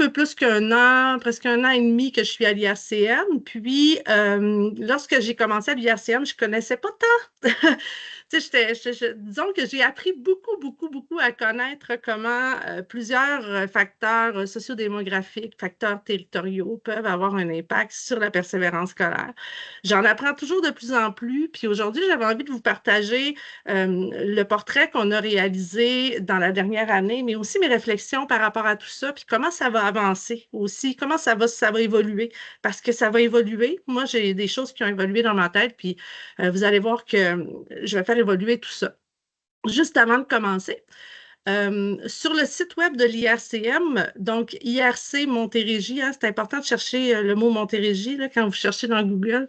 peu plus qu'un an, presque un an et demi que je suis à l'IRCM. Puis, lorsque j'ai commencé à l'IRCM, je ne connaissais pas tant. Tu sais, disons que j'ai appris beaucoup, beaucoup, beaucoup à connaître comment plusieurs facteurs sociodémographiques, facteurs territoriaux peuvent avoir un impact sur la persévérance scolaire. J'en apprends toujours de plus en plus. Puis aujourd'hui, j'avais envie de vous partager le portrait qu'on a réalisé dans la dernière année, mais aussi mes réflexions par rapport à tout ça, puis comment ça va avancer aussi, comment ça va évoluer, parce que ça va évoluer. Moi, j'ai des choses qui ont évolué dans ma tête, puis vous allez voir que je vais faire évoluer tout ça. Juste avant de commencer, sur le site web de l'IRCM, donc IRC Montérégie, hein, c'est important de chercher le mot Montérégie là, quand vous cherchez dans Google.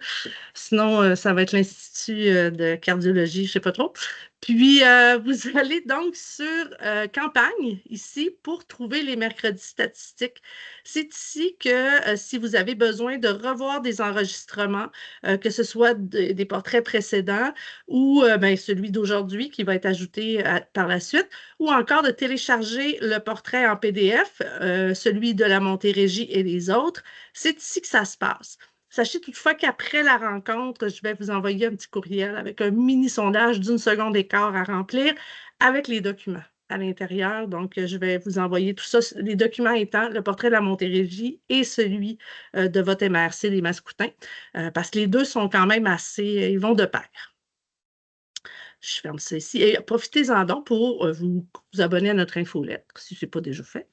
Sinon, ça va être l'Institut de cardiologie, je ne sais pas trop. Puis, vous allez donc sur Campagne, ici, pour trouver les mercredis statistiques. C'est ici que si vous avez besoin de revoir des enregistrements, que ce soit des portraits précédents ou ben, celui d'aujourd'hui qui va être ajouté par la suite, ou encore de télécharger le portrait en PDF, celui de la Montérégie et les autres, c'est ici que ça se passe. Sachez toutefois qu'après la rencontre, je vais vous envoyer un petit courriel avec un mini sondage d'une seconde et quart à remplir avec les documents à l'intérieur. Donc, je vais vous envoyer tout ça, les documents étant le portrait de la Montérégie et celui de votre MRC, les Mascoutins, parce que les deux sont quand même assez, ils vont de pair. Je ferme ça ici. Et profitez-en donc pour vous abonner à notre infolettre, si ce n'est pas déjà fait.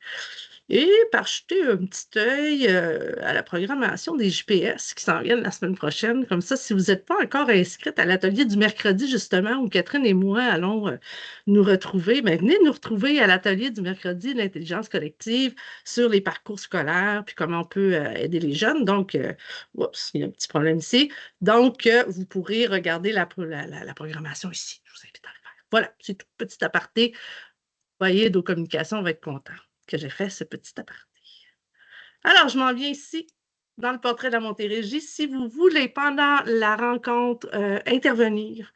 Et par jeter un petit œil à la programmation des JPS qui s'en viennent la semaine prochaine. Comme ça, si vous n'êtes pas encore inscrite à l'atelier du mercredi, justement, où Catherine et moi allons nous retrouver, bien, venez nous retrouver à l'atelier du mercredi de l'intelligence collective sur les parcours scolaires, puis comment on peut aider les jeunes. Donc, oups, il y a un petit problème ici. Donc, vous pourrez regarder la programmation ici. Je vous invite à le faire. Voilà, c'est tout petit aparté. Vous voyez, nos communications vont être contents que j'ai fait ce petit aparté. Alors, je m'en viens ici, dans le portrait de la Montérégie. Si vous voulez, pendant la rencontre, intervenir,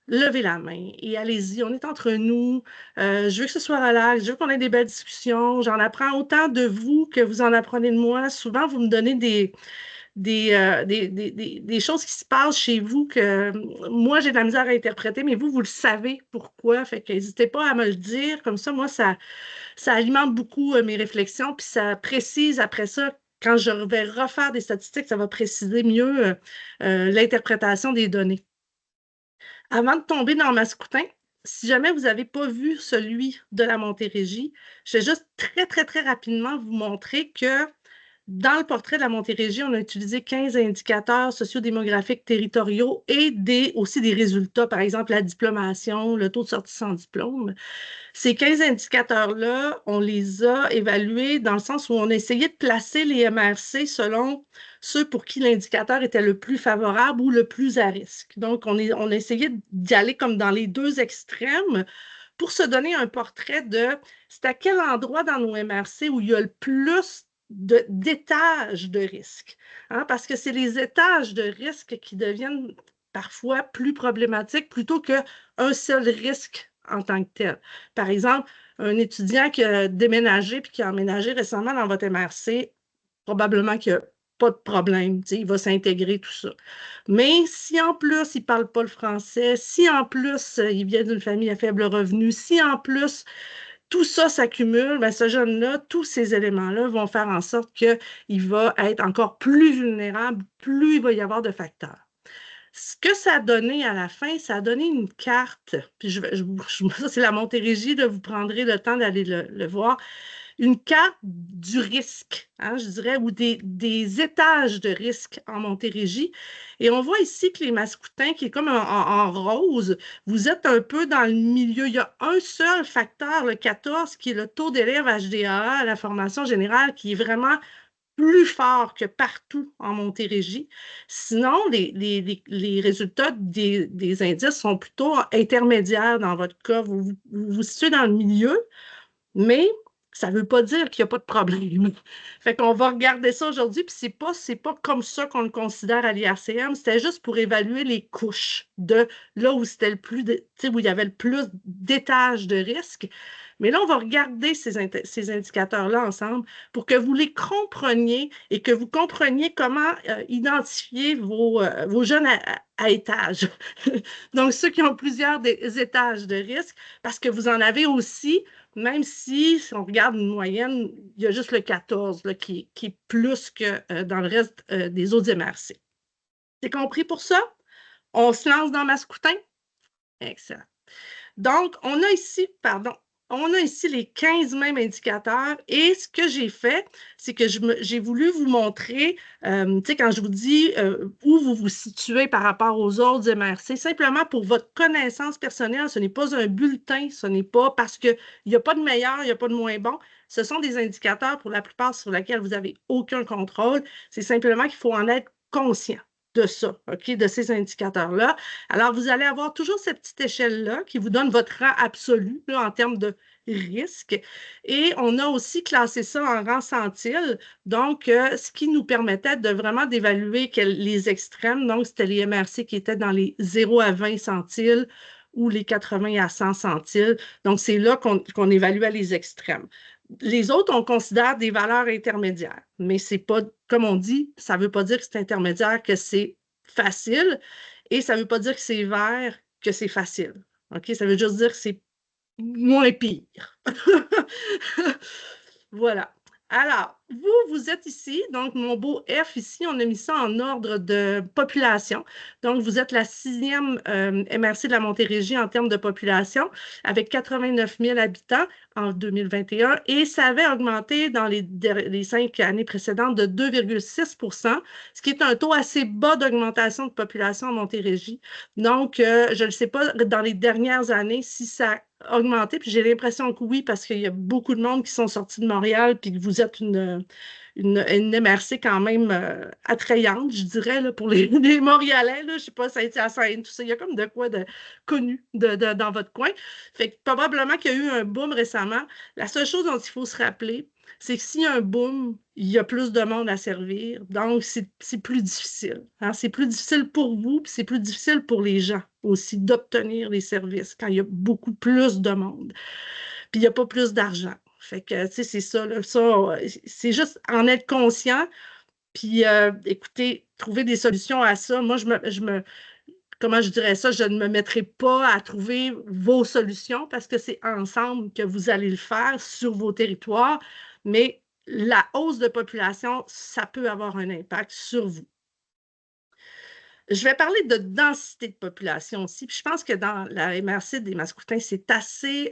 levez la main et allez-y, on est entre nous. Je veux que ce soit relax, je veux qu'on ait des belles discussions. J'en apprends autant de vous que vous en apprenez de moi. Souvent, vous me donnez des choses qui se passent chez vous que moi, j'ai de la misère à interpréter, mais vous le savez pourquoi. Fait que n'hésitez pas à me le dire. Comme ça, moi, ça alimente beaucoup mes réflexions, puis ça précise après ça, quand je vais refaire des statistiques, ça va préciser mieux l'interprétation des données. Avant de tomber dans Mascoutin, si jamais vous n'avez pas vu celui de la Montérégie, je vais juste très, très, très rapidement vous montrer que dans le portrait de la Montérégie, on a utilisé 15 indicateurs sociodémographiques territoriaux et aussi des résultats, par exemple la diplomation, le taux de sortie sans diplôme. Ces 15 indicateurs-là, on les a évalués dans le sens où on a essayé de placer les MRC selon ceux pour qui l'indicateur était le plus favorable ou le plus à risque. Donc, on a essayé d'y aller comme dans les deux extrêmes pour se donner un portrait de c'est à quel endroit dans nos MRC où il y a le plus d'étages de risque. Hein, parce que c'est les étages de risque qui deviennent parfois plus problématiques plutôt qu'un seul risque en tant que tel. Par exemple, un étudiant qui a déménagé puis qui a emménagé récemment dans votre MRC, probablement qu'il n'y a pas de problème, il va s'intégrer, tout ça. Mais si en plus, il ne parle pas le français, si en plus, il vient d'une famille à faible revenu, si en plus, tout ça s'accumule, bien, ce jeune-là, tous ces éléments-là vont faire en sorte qu'il va être encore plus vulnérable, plus il va y avoir de facteurs. Ce que ça a donné à la fin, ça a donné une carte, puis ça c'est la Montérégie, là, vous prendrez le temps d'aller le voir, une carte du risque, hein, je dirais, ou des étages de risque en Montérégie. Et on voit ici que les Mascoutins, qui est comme en rose, vous êtes un peu dans le milieu. Il y a un seul facteur, le 14, qui est le taux d'élèves HDAA à la formation générale, qui est vraiment plus fort que partout en Montérégie. Sinon, les résultats des indices sont plutôt intermédiaires dans votre cas. Vous vous situez dans le milieu, mais ça ne veut pas dire qu'il n'y a pas de problème. Fait qu'on va regarder ça aujourd'hui, puis c'est pas comme ça qu'on le considère à l'IRCM, c'était juste pour évaluer les couches de là où c'était le plus, où il y avait le plus d'étages de risque. Mais là, on va regarder ces indicateurs-là ensemble pour que vous les compreniez et que vous compreniez comment identifier vos jeunes à étage. Donc, ceux qui ont plusieurs étages de risque, parce que vous en avez aussi, même si on regarde une moyenne, il y a juste le 14 là, qui est plus que dans le reste des autres MRC. C'est compris pour ça? On se lance dans Mascoutin? Excellent. Donc, on a ici les 15 mêmes indicateurs et ce que j'ai fait, c'est que j'ai voulu vous montrer, tu sais, quand je vous dis où vous vous situez par rapport aux autres MRC, simplement pour votre connaissance personnelle, ce n'est pas un bulletin, ce n'est pas parce qu'il n'y a pas de meilleur, il n'y a pas de moins bon. Ce sont des indicateurs pour la plupart sur lesquels vous n'avez aucun contrôle. C'est simplement qu'il faut en être conscient de ça, OK, de ces indicateurs-là. Alors, vous allez avoir toujours cette petite échelle-là qui vous donne votre rang absolu là, en termes de risque. Et on a aussi classé ça en rang centile, donc ce qui nous permettait de vraiment d'évaluer les extrêmes. Donc, c'était les MRC qui étaient dans les 0 à 20 centiles ou les 80 à 100 centiles. Donc, c'est là qu'on évaluait les extrêmes. Les autres, on considère des valeurs intermédiaires, mais c'est pas, comme on dit, ça ne veut pas dire que c'est intermédiaire, que c'est facile, et ça ne veut pas dire que c'est vert, que c'est facile. OK? Ça veut juste dire que c'est moins pire. Voilà. Alors, vous êtes ici, donc mon beau F ici, on a mis ça en ordre de population. Donc, vous êtes la 6e MRC de la Montérégie en termes de population, avec 89 000 habitants en 2021, et ça avait augmenté dans les 5 années précédentes de 2,6 %, ce qui est un taux assez bas d'augmentation de population en Montérégie. Donc, je ne sais pas dans les dernières années si ça augmenté, puis j'ai l'impression que oui, parce qu'il y a beaucoup de monde qui sont sortis de Montréal, puis que vous êtes une MRC quand même attrayante, je dirais, là, pour les Montréalais, là, je ne sais pas, Saint-Hyacinthe, tout ça, il y a comme de quoi de connu dans votre coin. Fait que probablement qu'il y a eu un boom récemment. La seule chose dont il faut se rappeler, c'est que s'il y a un boom, il y a plus de monde à servir, donc c'est plus difficile. Hein? C'est plus difficile pour vous, puis c'est plus difficile pour les gens aussi d'obtenir les services quand il y a beaucoup plus de monde. Puis il n'y a pas plus d'argent. Fait que, tu sais, c'est ça, là, c'est juste en être conscient, puis écoutez, trouver des solutions à ça. Moi, comment je dirais ça, je ne me mettrai pas à trouver vos solutions parce que c'est ensemble que vous allez le faire sur vos territoires, mais la hausse de population, ça peut avoir un impact sur vous. Je vais parler de densité de population aussi, puis je pense que dans la MRC des Mascoutins, c'est assez...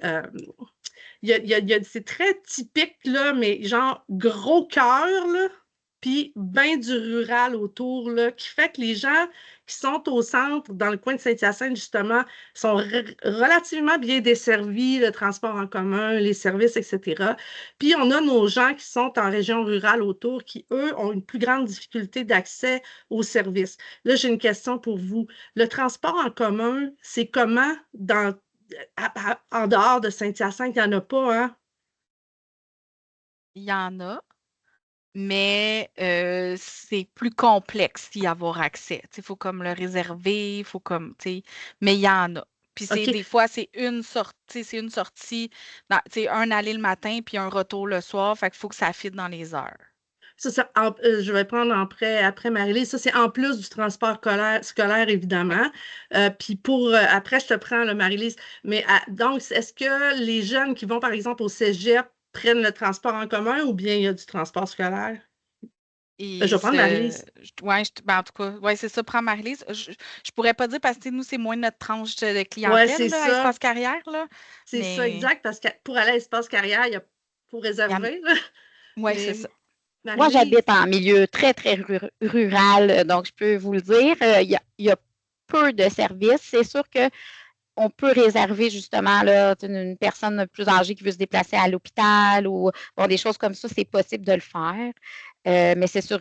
c'est très typique, là, mais genre gros cœur, là, puis bien du rural autour, là, qui fait que les gens qui sont au centre, dans le coin de Saint-Hyacinthe, justement, sont relativement bien desservis, le transport en commun, les services, etc. Puis on a nos gens qui sont en région rurale autour, qui, eux, ont une plus grande difficulté d'accès aux services. Là, j'ai une question pour vous. Le transport en commun, c'est comment en dehors de Saint-Hyacinthe? Il n'y en a pas, hein? Il y en a, mais c'est plus complexe d'y avoir accès. Il faut comme le réserver, il faut comme, mais il y en a. Puis OK. des fois, c'est une sortie, un aller le matin, puis un retour le soir. Fait qu'il faut que ça fitte dans les heures. Ça, je vais prendre après Marie-Lise. Ça, c'est en plus du transport scolaire, Oui. évidemment. Puis après, je te prends, le Marie-Lise. Mais donc, est-ce que les jeunes qui vont, par exemple, au cégep prennent le transport en commun ou bien il y a du transport scolaire? Je Et vais prendre Marie-Lise. ben, en tout cas, ouais, c'est ça, prends Marie-Lise. Je pourrais pas dire parce que nous, c'est moins notre tranche de Ouais, clientèle, c'est là, à ça. Espace Carrière, là. C'est ça, Mais exact. Parce que pour aller à l'espace carrière, faut il y en réserver, là. ouais, c'est Mais ça. Moi, Marie-Lise. j'habite en milieu très, très rural, donc je peux vous le dire. Il y a peu de services. C'est sûr qu'on peut réserver justement là, une personne plus âgée qui veut se déplacer à l'hôpital ou bon, des choses comme ça, c'est possible de le faire. Mais c'est sur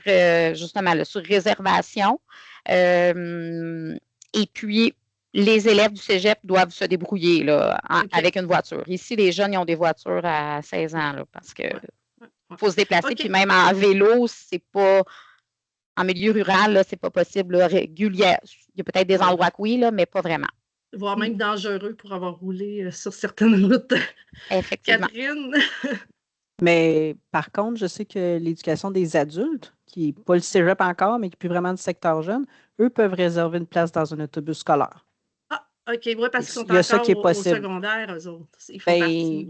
justement là, sur réservation. Et puis, les élèves du cégep doivent se débrouiller là, OK. avec une voiture. Ici, les jeunes, ils ont des voitures à 16 ans là, parce que Ouais, ouais, ouais. faut se déplacer, puis OK. même en vélo, c'est pas en milieu rural, là, c'est pas possible là, régulier. Il y a peut-être des Ouais. endroits que oui, là, mais pas vraiment. voire même dangereux pour avoir roulé sur certaines routes. Effectivement. Catherine? Mais par contre, je sais que l'éducation des adultes, qui n'est pas le cégep encore, mais qui est plus vraiment du secteur jeune, eux peuvent réserver une place dans un autobus scolaire. Ah, OK, oui, parce qu'ils sont Il y a ça encore qui est au possible. secondaire, eux autres. Ils font Ben, partie.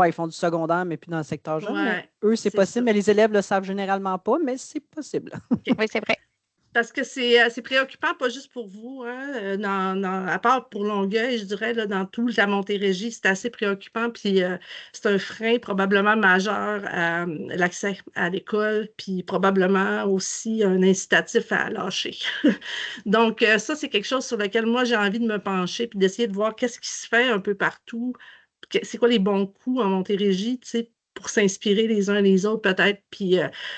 ils font du secondaire, mais plus dans le secteur jeune. Mais Ouais, eux, c'est c'est possible. ça. Mais les élèves ne le savent généralement pas, mais c'est possible. Oui, c'est vrai. Parce que c'est préoccupant, pas juste pour vous, hein, à part pour Longueuil, je dirais, là, dans toute la Montérégie, c'est assez préoccupant, puis c'est un frein probablement majeur à l'accès à l'école, puis probablement aussi un incitatif à lâcher. Donc, ça, c'est quelque chose sur lequel moi, j'ai envie de me pencher, puis d'essayer de voir qu'est-ce qui se fait un peu partout, c'est quoi les bons coups en Montérégie, tu sais, pour s'inspirer les uns les autres peut-être, puis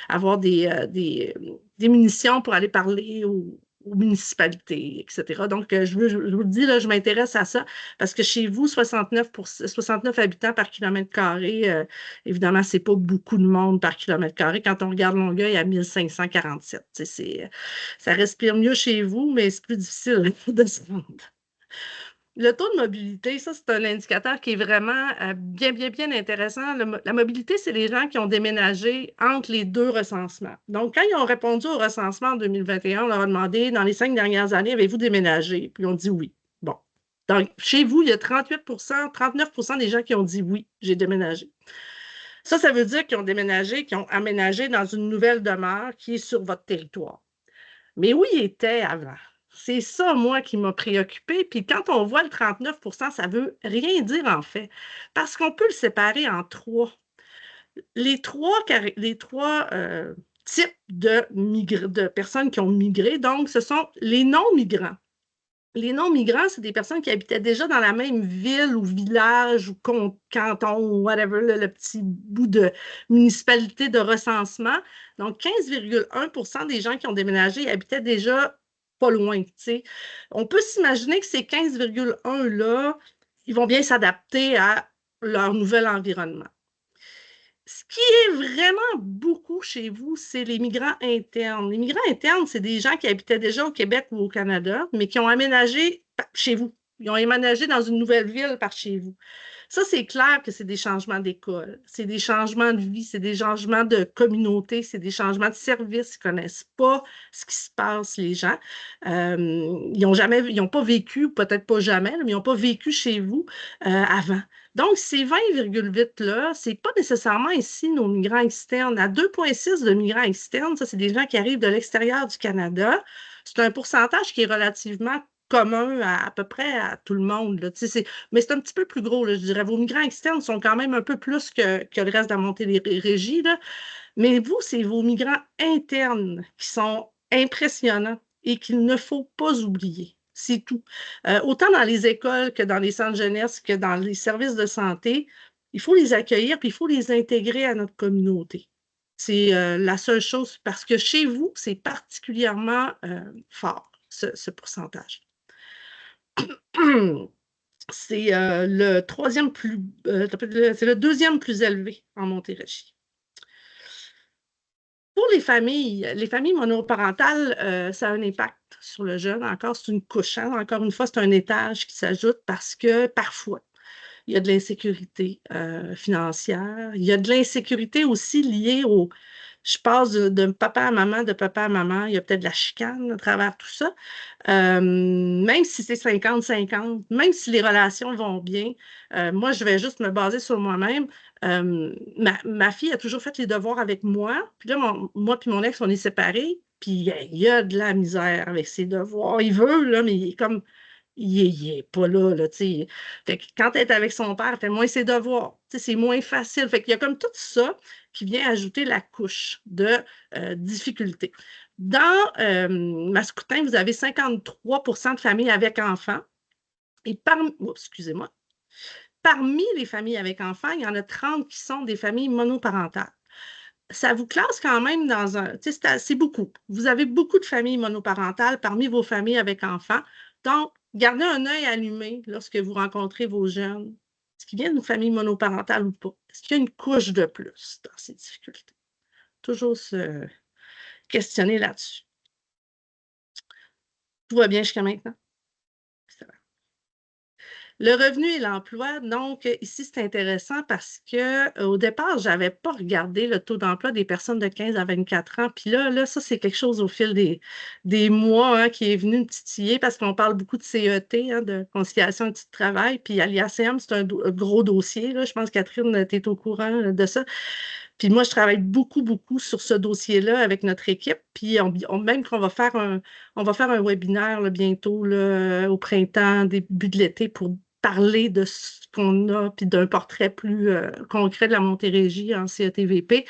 avoir des munitions pour aller parler aux municipalités, etc. Donc, je vous le dis, là, je m'intéresse à ça parce que chez vous, 69 habitants par kilomètre carré, évidemment, c'est pas beaucoup de monde par kilomètre carré. Quand on regarde Longueuil à 1547, ça respire mieux chez vous, mais c'est plus difficile de se rendre. Le taux de mobilité, ça, c'est un indicateur qui est vraiment bien, bien, bien intéressant. La mobilité, c'est les gens qui ont déménagé entre les deux recensements. Donc, quand ils ont répondu au recensement en 2021, on leur a demandé, dans les 5 dernières années, avez-vous déménagé? Puis, ils ont dit oui. Bon. Donc, chez vous, il y a 39% des gens qui ont dit oui, j'ai déménagé. Ça veut dire qu'ils ont déménagé, qu'ils ont aménagé dans une nouvelle demeure qui est sur votre territoire. Mais où ils étaient avant? C'est ça, moi, qui m'a préoccupée. Puis quand on voit le 39%, ça ne veut rien dire, en fait, parce qu'on peut le séparer en trois. Les trois types de personnes qui ont migré, donc, ce sont les non-migrants. Les non-migrants, c'est des personnes qui habitaient déjà dans la même ville ou village ou canton ou whatever, le petit bout de municipalité de recensement. Donc, 15,1% des gens qui ont déménagé habitaient déjà pas loin. T'sais. On peut s'imaginer que ces 15,1-là, ils vont bien s'adapter à leur nouvel environnement. Ce qui est vraiment beaucoup chez vous, c'est les migrants internes. Les migrants internes, c'est des gens qui habitaient déjà au Québec ou au Canada, mais qui ont aménagé chez vous. Ils ont aménagé dans une nouvelle ville par chez vous. Ça, c'est clair que c'est des changements d'école, c'est des changements de vie, c'est des changements de communauté, c'est des changements de services. Ils ne connaissent pas ce qui se passe, les gens. Ils n'ont pas vécu, peut-être pas jamais, mais ils n'ont pas vécu chez vous avant. Donc, ces 20,8-là, ce n'est pas nécessairement ici nos migrants externes. À 2,6 de migrants externes, ça, c'est des gens qui arrivent de l'extérieur du Canada. C'est un pourcentage qui est relativement commun à peu près à tout le monde. Là. Mais c'est un petit peu plus gros, là, je dirais. Vos migrants externes sont quand même un peu plus que le reste de la Montérégie. Là. Mais vous, c'est vos migrants internes qui sont impressionnants et qu'il ne faut pas oublier. C'est tout. Autant dans les écoles que dans les centres jeunesse, que dans les services de santé, il faut les accueillir puis il faut les intégrer à notre communauté. C'est la seule chose, parce que chez vous, c'est particulièrement fort, ce pourcentage. C'est le c'est le deuxième plus élevé en Montérégie. Pour les familles monoparentales, ça a un impact sur le jeune. Encore, c'est une couche. Hein? Encore une fois, c'est un étage qui s'ajoute parce que parfois, il y a de l'insécurité financière. Il y a de l'insécurité aussi liée au... Je passe de papa à maman, de papa à maman. Il y a peut-être de la chicane à travers tout ça. Même si c'est 50-50, même si les relations vont bien, moi, je vais juste me baser sur moi-même. Ma fille a toujours fait les devoirs avec moi. Puis là, moi puis mon ex, on est séparés. Puis il y a de la misère avec ses devoirs. Il veut, là, mais il est comme... Il est pas là, tu sais. Fait que quand elle est avec son père, elle fait moins ses devoirs. Tu sais, c'est moins facile. Fait qu'il y a comme tout ça qui vient ajouter la couche de difficulté. Dans Mascoutin, vous avez 53% de familles avec enfants. Et excusez-moi. Parmi les familles avec enfants, il y en a 30 qui sont des familles monoparentales. Ça vous classe quand même dans un... Tu sais, c'est beaucoup. Vous avez beaucoup de familles monoparentales parmi vos familles avec enfants. Donc, gardez un œil allumé lorsque vous rencontrez vos jeunes. Est-ce qu'ils viennent d'une famille monoparentale ou pas? Est-ce qu'il y a une couche de plus dans ces difficultés? Toujours se questionner là-dessus. Tout va bien jusqu'à maintenant? Le revenu et l'emploi, donc ici, c'est intéressant parce qu'au départ, je n'avais pas regardé le taux d'emploi des personnes de 15 à 24 ans. Puis là, ça, c'est quelque chose au fil des mois qui est venu me titiller parce qu'on parle beaucoup de CET, de conciliation et de travail. Puis à l'IACM, c'est un gros dossier. Là. Je pense, Catherine, tu es au courant de ça. Puis moi, je travaille beaucoup, beaucoup sur ce dossier-là avec notre équipe. Puis même qu'on va faire on va faire un webinaire là, bientôt là, au printemps, début de l'été, pour parler de ce qu'on a, puis d'un portrait plus concret de la Montérégie en CETVP.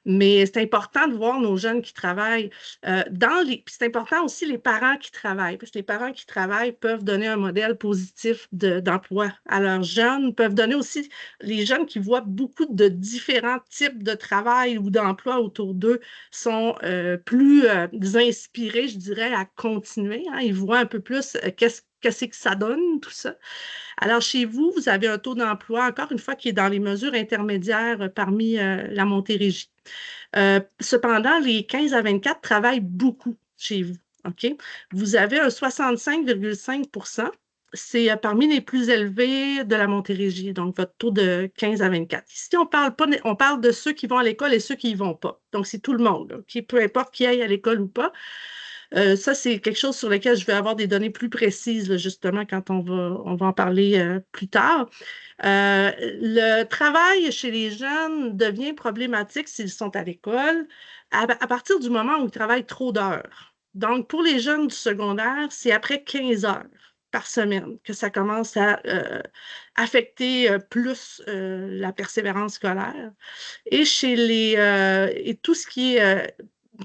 Mais c'est important de voir nos jeunes qui travaillent puis c'est important aussi les parents qui travaillent, parce que les parents qui travaillent peuvent donner un modèle positif d'emploi à leurs jeunes, peuvent donner aussi les jeunes qui voient beaucoup de différents types de travail ou d'emploi autour d'eux sont plus inspirés, je dirais, à continuer. Ils voient un peu plus qu'est-ce que ça donne, tout ça. Alors, chez vous, vous avez un taux d'emploi, encore une fois, qui est dans les mesures intermédiaires parmi la Montérégie. Cependant, les 15 à 24 travaillent beaucoup chez vous. OK? Vous avez un 65,5 %. C'est parmi les plus élevés de la Montérégie, donc votre taux de 15 à 24. Ici, on parle de ceux qui vont à l'école et ceux qui n'y vont pas. Donc, c'est tout le monde, là, peu importe qui aille à l'école ou pas. Ça, c'est quelque chose sur lequel je vais avoir des données plus précises, là, justement, quand on va en parler plus tard. Le travail chez les jeunes devient problématique s'ils sont à l'école à partir du moment où ils travaillent trop d'heures. Donc, pour les jeunes du secondaire, c'est après 15 heures par semaine que ça commence à affecter plus la persévérance scolaire. Et et tout ce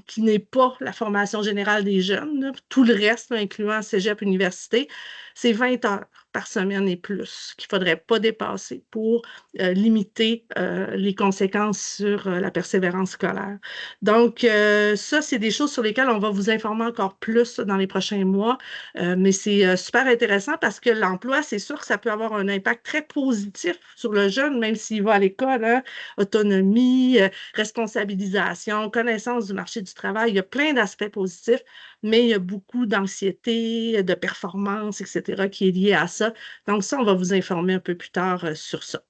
qui n'est pas la formation générale des jeunes, là, tout le reste, là, incluant cégep, université, c'est 20 heures par semaine et plus qu'il ne faudrait pas dépasser pour limiter les conséquences sur la persévérance scolaire. Donc, ça, c'est des choses sur lesquelles on va vous informer encore plus dans les prochains mois, mais c'est super intéressant parce que l'emploi, c'est sûr que ça peut avoir un impact très positif sur le jeune, même s'il va à l'école, hein, autonomie, responsabilisation, connaissance du marché du travail. Il y a plein d'aspects positifs, mais il y a beaucoup d'anxiété, de performance, etc., qui est lié à ça. Donc, ça, on va vous informer un peu plus tard sur ça.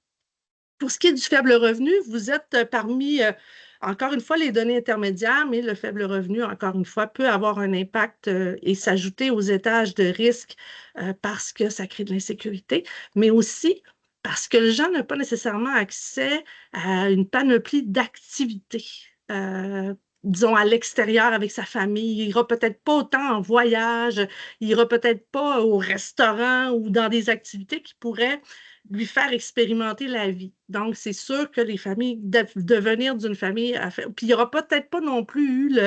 Pour ce qui est du faible revenu, vous êtes parmi, encore une fois, les données intermédiaires, mais le faible revenu, encore une fois, peut avoir un impact et s'ajouter aux étages de risque parce que ça crée de l'insécurité, mais aussi parce que le jeune n'a pas nécessairement accès à une panoplie d'activités. Disons, à l'extérieur avec sa famille. Il n'ira peut-être pas autant en voyage, il n'ira peut-être pas au restaurant ou dans des activités qui pourraient lui faire expérimenter la vie. Donc, c'est sûr que les familles, devenir d'une famille, puis il n'y aura peut-être pas non plus eu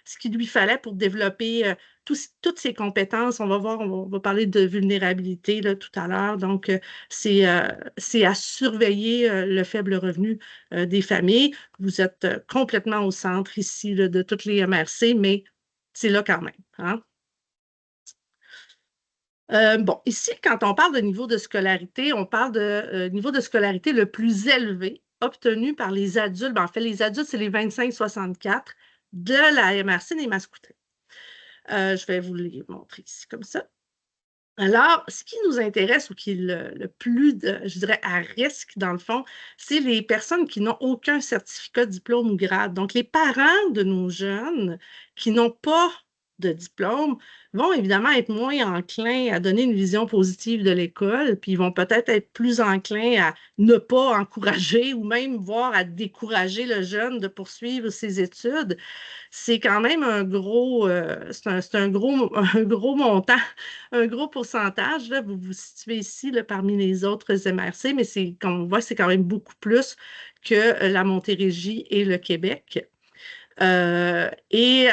ce qu'il lui fallait pour développer toutes ses compétences. On va voir, on va parler de vulnérabilité là, tout à l'heure. Donc, c'est à surveiller le faible revenu des familles. Vous êtes complètement au centre ici là, de toutes les MRC, mais c'est là quand même. Hein? Bon, ici, quand on parle de niveau de scolarité, on parle de niveau de scolarité le plus élevé obtenu par les adultes. En fait, les adultes, c'est les 25-64 de la MRC des Mascoutins. Je vais vous les montrer ici comme ça. Alors, ce qui nous intéresse ou qui est le plus, je dirais, à risque, dans le fond, c'est les personnes qui n'ont aucun certificat, diplôme ou grade. Donc, les parents de nos jeunes qui n'ont pas de diplôme vont évidemment être moins enclins à donner une vision positive de l'école, puis ils vont peut-être être plus enclins à ne pas encourager ou même voire à décourager le jeune de poursuivre ses études. C'est quand même un gros, c'est un gros montant, un gros pourcentage. Là, vous vous situez ici là, parmi les autres MRC, mais comme on voit, c'est quand même beaucoup plus que la Montérégie et le Québec. Et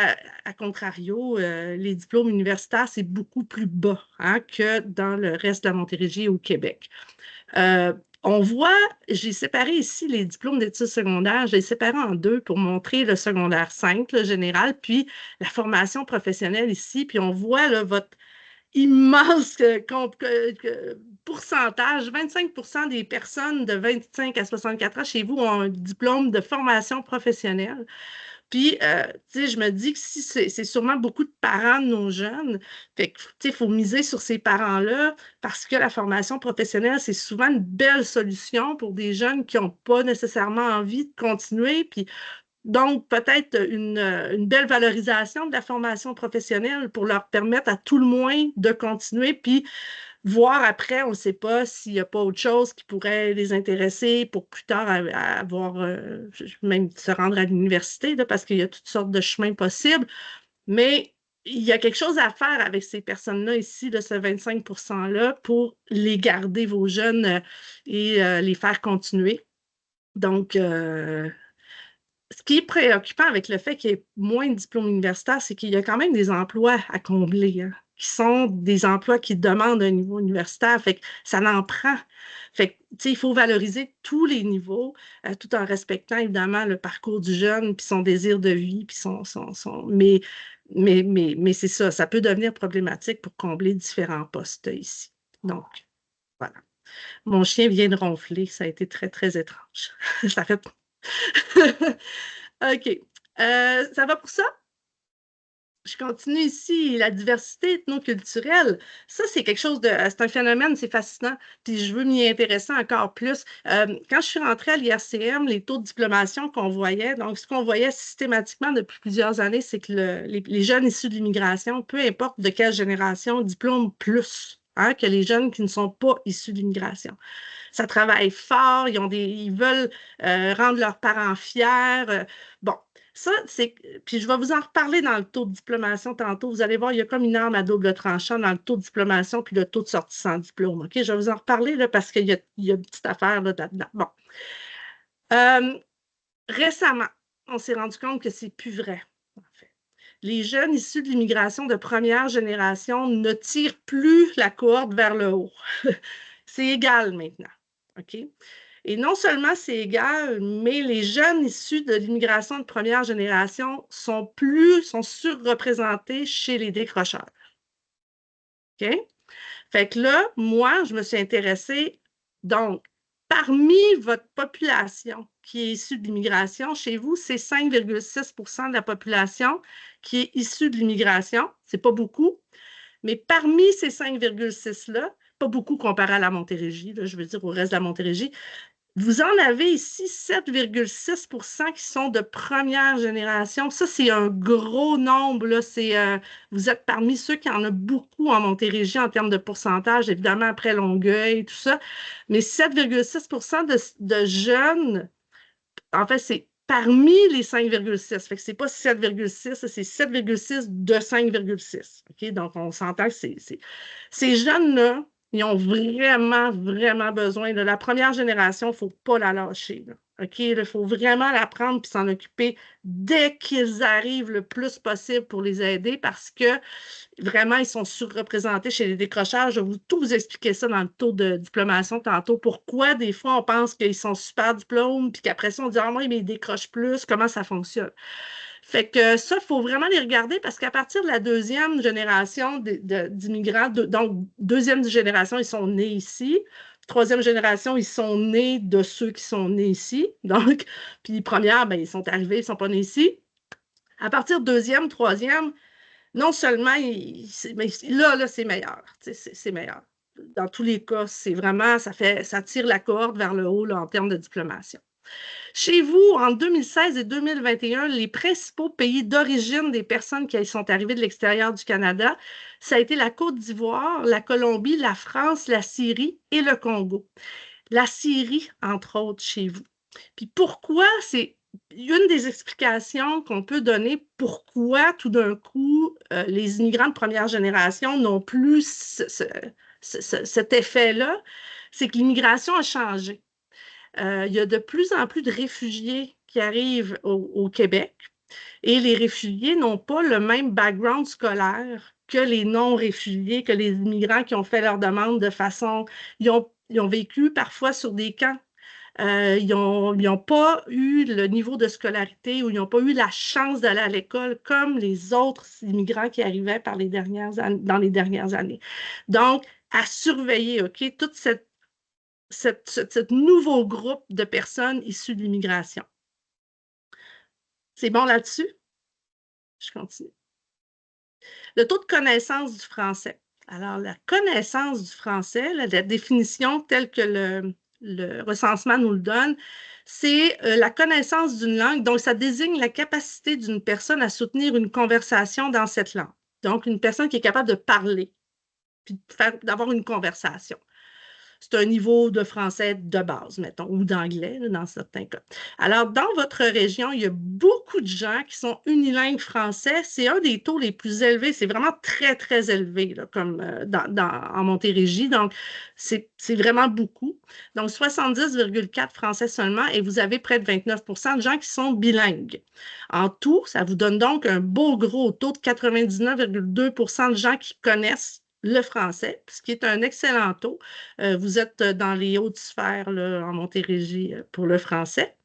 à contrario, les diplômes universitaires, c'est beaucoup plus bas que dans le reste de la Montérégie et au Québec. On voit, j'ai séparé ici les diplômes d'études secondaires, je les séparé en deux pour montrer le secondaire 5, le général, puis la formation professionnelle ici, puis on voit là, votre immense pourcentage, 25 % des personnes de 25 à 64 ans chez vous ont un diplôme de formation professionnelle. Puis, tu sais, je me dis que si c'est sûrement beaucoup de parents de nos jeunes, fait que, tu sais, il faut miser sur ces parents-là parce que la formation professionnelle, c'est souvent une belle solution pour des jeunes qui n'ont pas nécessairement envie de continuer. Puis, donc, peut-être une belle valorisation de la formation professionnelle pour leur permettre à tout le moins de continuer. Puis, voir après, on ne sait pas s'il n'y a pas autre chose qui pourrait les intéresser pour plus tard avoir, même se rendre à l'université, là, parce qu'il y a toutes sortes de chemins possibles. Mais il y a quelque chose à faire avec ces personnes-là ici, de ce 25 %-là, pour les garder, vos jeunes, et les faire continuer. Donc, ce qui est préoccupant avec le fait qu'il y ait moins de diplômes universitaires, c'est qu'il y a quand même des emplois à combler, hein, qui sont des emplois qui demandent un niveau universitaire. Fait que ça en prend. Fait que, tu sais, il faut valoriser tous les niveaux, tout en respectant évidemment le parcours du jeune, puis son désir de vie, puis mais c'est ça peut devenir problématique pour combler différents postes ici. Donc, voilà. Mon chien vient de ronfler. Ça a été très, très étrange. Ça fait... OK. Ça va pour ça? Je continue ici. La diversité ethnoculturelle, ça, c'est quelque chose c'est un phénomène, c'est fascinant, puis je veux m'y intéresser encore plus. Quand je suis rentrée à l'IRCM, les taux de diplomation qu'on voyait, donc ce qu'on voyait systématiquement depuis plusieurs années, c'est que les jeunes issus de l'immigration, peu importe de quelle génération, diplôment plus, hein, que les jeunes qui ne sont pas issus de l'immigration. Ça travaille fort, ils veulent rendre leurs parents fiers. Bon, ça, c'est... Puis je vais vous en reparler dans le taux de diplomation tantôt. Vous allez voir, il y a comme une arme à double tranchant dans le taux de diplomation puis le taux de sortie sans diplôme. OK? Je vais vous en reparler là, parce qu'il y a une petite affaire là-dedans. Bon. Récemment, on s'est rendu compte que c'est plus vrai, en fait. Les jeunes issus de l'immigration de première génération ne tirent plus la corde vers le haut. C'est égal maintenant. OK? Et non seulement c'est égal, mais les jeunes issus de l'immigration de première génération sont surreprésentés chez les décrocheurs. OK? Fait que là, moi, je me suis intéressée, donc, parmi votre population qui est issue de l'immigration, chez vous, c'est 5,6 % de la population qui est issue de l'immigration. C'est pas beaucoup. Mais parmi ces 5,6-là, pas beaucoup comparé à la Montérégie, là, je veux dire au reste de la Montérégie, vous en avez ici 7,6 % qui sont de première génération. Ça, c'est un gros nombre, là. Vous êtes parmi ceux qui en ont beaucoup en Montérégie en termes de pourcentage, évidemment après Longueuil, tout ça. Mais 7,6 % de jeunes, en fait, c'est parmi les 5,6. Fait que c'est pas 7,6, c'est 7,6 de 5,6. OK? Donc, on s'entend que ces jeunes-là, ils ont vraiment, vraiment besoin de la première génération. Il ne faut pas la lâcher, là. OK? Il faut vraiment la prendre et s'en occuper dès qu'ils arrivent le plus possible pour les aider parce que vraiment, ils sont surreprésentés chez les décrocheurs. Je vais tout vous expliquer ça dans le taux de diplomation tantôt. Pourquoi, des fois, on pense qu'ils sont super diplômes, puis qu'après ça, on dit « Ah, moi, mais ils décrochent plus. » Comment ça fonctionne? Fait que ça, il faut vraiment les regarder parce qu'à partir de la deuxième génération d'immigrants, donc deuxième génération, ils sont nés ici. Troisième génération, ils sont nés de ceux qui sont nés ici. Donc, puis première, ben, ils sont arrivés, ils ne sont pas nés ici. À partir de deuxième, troisième, non seulement, mais là, c'est meilleur. C'est meilleur. Dans tous les cas, c'est vraiment, ça tire la corde vers le haut là, en termes de diplomation. Chez vous, en 2016 et 2021, les principaux pays d'origine des personnes qui sont arrivées de l'extérieur du Canada, ça a été la Côte d'Ivoire, la Colombie, la France, la Syrie et le Congo. La Syrie, entre autres, chez vous. Puis pourquoi c'est une des explications qu'on peut donner pourquoi tout d'un coup les immigrants de première génération n'ont plus cet effet-là, c'est que l'immigration a changé. Il y a de plus en plus de réfugiés qui arrivent au Québec et les réfugiés n'ont pas le même background scolaire que les non-réfugiés, que les immigrants qui ont fait leur demande de façon... Ils ont vécu parfois sur des camps. Ils n'ont pas eu le niveau de scolarité ou ils n'ont pas eu la chance d'aller à l'école comme les autres immigrants qui arrivaient dans les dernières années. Donc, à surveiller, OK, toute ce nouveau groupe de personnes issues de l'immigration. C'est bon là-dessus? Je continue. Le taux de connaissance du français. Alors, la connaissance du français, la définition telle que le recensement nous le donne, c'est la connaissance d'une langue. Donc, ça désigne la capacité d'une personne à soutenir une conversation dans cette langue. Donc, une personne qui est capable de parler, puis d'avoir une conversation. C'est un niveau de français de base, mettons, ou d'anglais, dans certains cas. Alors, dans votre région, il y a beaucoup de gens qui sont unilingues français. C'est un des taux les plus élevés. C'est vraiment très, très élevé, là, comme en Montérégie. Donc, c'est vraiment beaucoup. Donc, 70,4 français seulement, et vous avez près de 29 de gens qui sont bilingues. En tout, ça vous donne donc un beau gros taux de 99,2 de gens qui connaissent le français, ce qui est un excellent taux. Vous êtes dans les hautes sphères là, en Montérégie pour le français.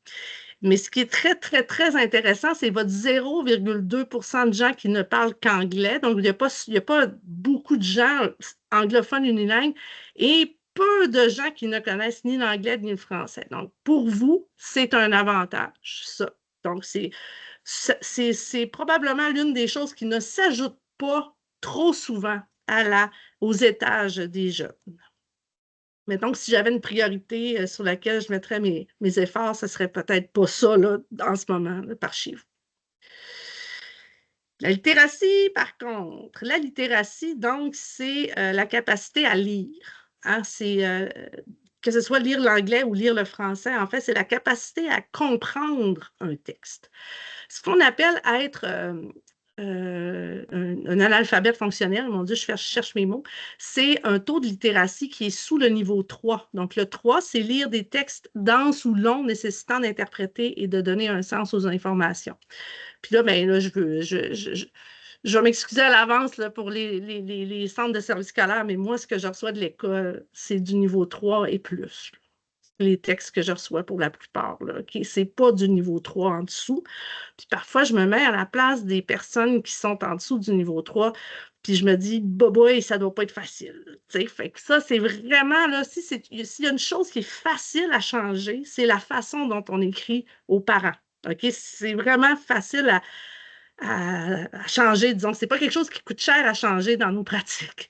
Mais ce qui est très, très, très intéressant, c'est votre 0,2 de gens qui ne parlent qu'anglais. Donc, il n'y a pas beaucoup de gens anglophones unilingues et peu de gens qui ne connaissent ni l'anglais ni le français. Donc, pour vous, c'est un avantage, ça. Donc, c'est probablement l'une des choses qui ne s'ajoute pas trop souvent aux étages des jeunes. Mais donc, si j'avais une priorité sur laquelle je mettrais mes efforts, ce ne serait peut-être pas ça là, en ce moment, là, par chez vous. La littératie, par contre, la littératie, donc, c'est la capacité à lire. Hein, que ce soit lire l'anglais ou lire le français, en fait, c'est la capacité à comprendre un texte. Ce qu'on appelle être un analphabète fonctionnel, mon Dieu, je cherche mes mots, c'est un taux de littératie qui est sous le niveau 3. Donc, le 3, c'est lire des textes denses ou longs nécessitant d'interpréter et de donner un sens aux informations. Puis là, ben, là je vais m'excuser à l'avance pour les centres de services scolaires, mais moi, ce que je reçois de l'école, c'est du niveau 3 et plus. Les textes que je reçois pour la plupart. Ce n'est pas du niveau 3 en dessous. Puis parfois, je me mets à la place des personnes qui sont en dessous du niveau 3, puis je me dis, boy, ça ne doit pas être facile. Fait que ça, c'est vraiment, là, s'il y a une chose qui est facile à changer, c'est la façon dont on écrit aux parents. OK? C'est vraiment facile à changer, disons. Ce n'est pas quelque chose qui coûte cher à changer dans nos pratiques.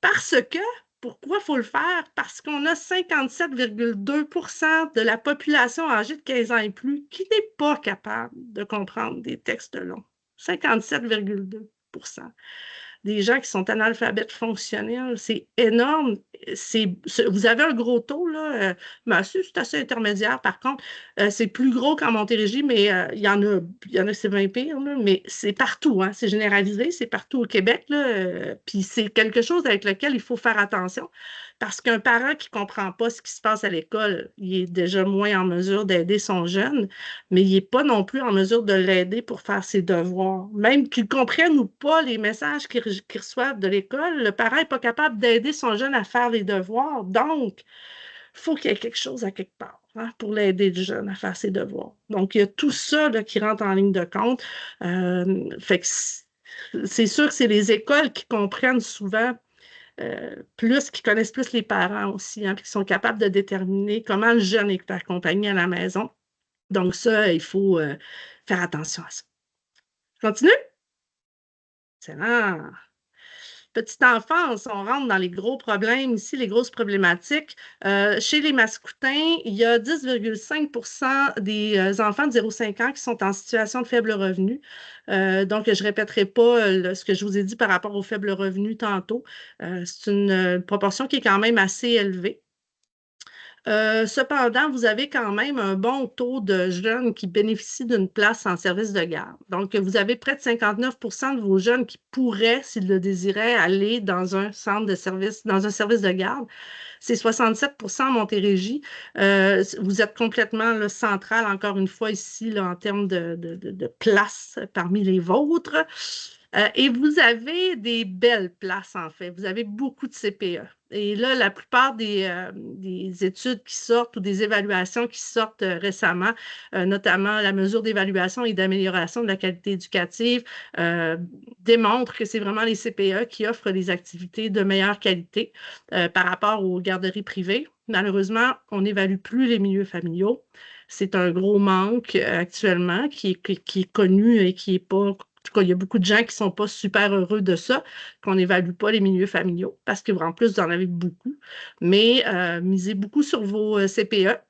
Parce que pourquoi il faut le faire? Parce qu'on a 57,2 de la population âgée de 15 ans et plus qui n'est pas capable de comprendre des textes longs. 57,2 des gens qui sont analphabètes fonctionnels. C'est énorme. Vous avez un gros taux, là. C'est assez intermédiaire, par contre. C'est plus gros qu'en Montérégie, mais il y en a c'est bien pire, là, mais c'est partout, hein. C'est généralisé, c'est partout au Québec, là. Puis c'est quelque chose avec lequel il faut faire attention, parce qu'un parent qui ne comprend pas ce qui se passe à l'école, il est déjà moins en mesure d'aider son jeune, mais il n'est pas non plus en mesure de l'aider pour faire ses devoirs. Même qu'il comprenne ou pas les messages qu'il reçoit de l'école, le parent n'est pas capable d'aider son jeune à faire les devoirs. Donc, il faut qu'il y ait quelque chose à quelque part, hein, pour l'aider le jeune à faire ses devoirs. Donc, il y a tout ça là, qui rentre en ligne de compte. Fait que c'est sûr que c'est les écoles qui comprennent souvent qui connaissent plus les parents aussi, hein, puis qui sont capables de déterminer comment le jeune est accompagné à la maison. Donc ça, il faut faire attention à ça. Je continue? Excellent. Petite enfance, on rentre dans les gros problèmes ici, les grosses problématiques. Chez les Mascoutins, il y a 10,5 des enfants de 0,5 ans qui sont en situation de faible revenu. Donc, je ne répéterai pas ce que je vous ai dit par rapport au faible revenu tantôt. C'est une proportion qui est quand même assez élevée. Cependant, vous avez quand même un bon taux de jeunes qui bénéficient d'une place en service de garde. Donc, vous avez près de 59 de vos jeunes qui pourraient, s'ils le désiraient, aller dans un centre de service, dans un service de garde. C'est 67 en Montérégie. Vous êtes complètement là, central, encore une fois, ici, là, en termes de place parmi les vôtres. Et vous avez des belles places, en fait. Vous avez beaucoup de CPE. Et là, la plupart des études qui sortent ou des évaluations qui sortent récemment, notamment la mesure d'évaluation et d'amélioration de la qualité éducative, démontrent que c'est vraiment les CPE qui offrent les activités de meilleure qualité par rapport aux garderies privées. Malheureusement, on n'évalue plus les milieux familiaux. c'est un gros manque actuellement qui est connu et qui est pas... En tout cas, il y a beaucoup de gens qui ne sont pas super heureux de ça, qu'on n'évalue pas les milieux familiaux, parce qu'en plus, vous en avez beaucoup. Mais misez beaucoup sur vos CPE.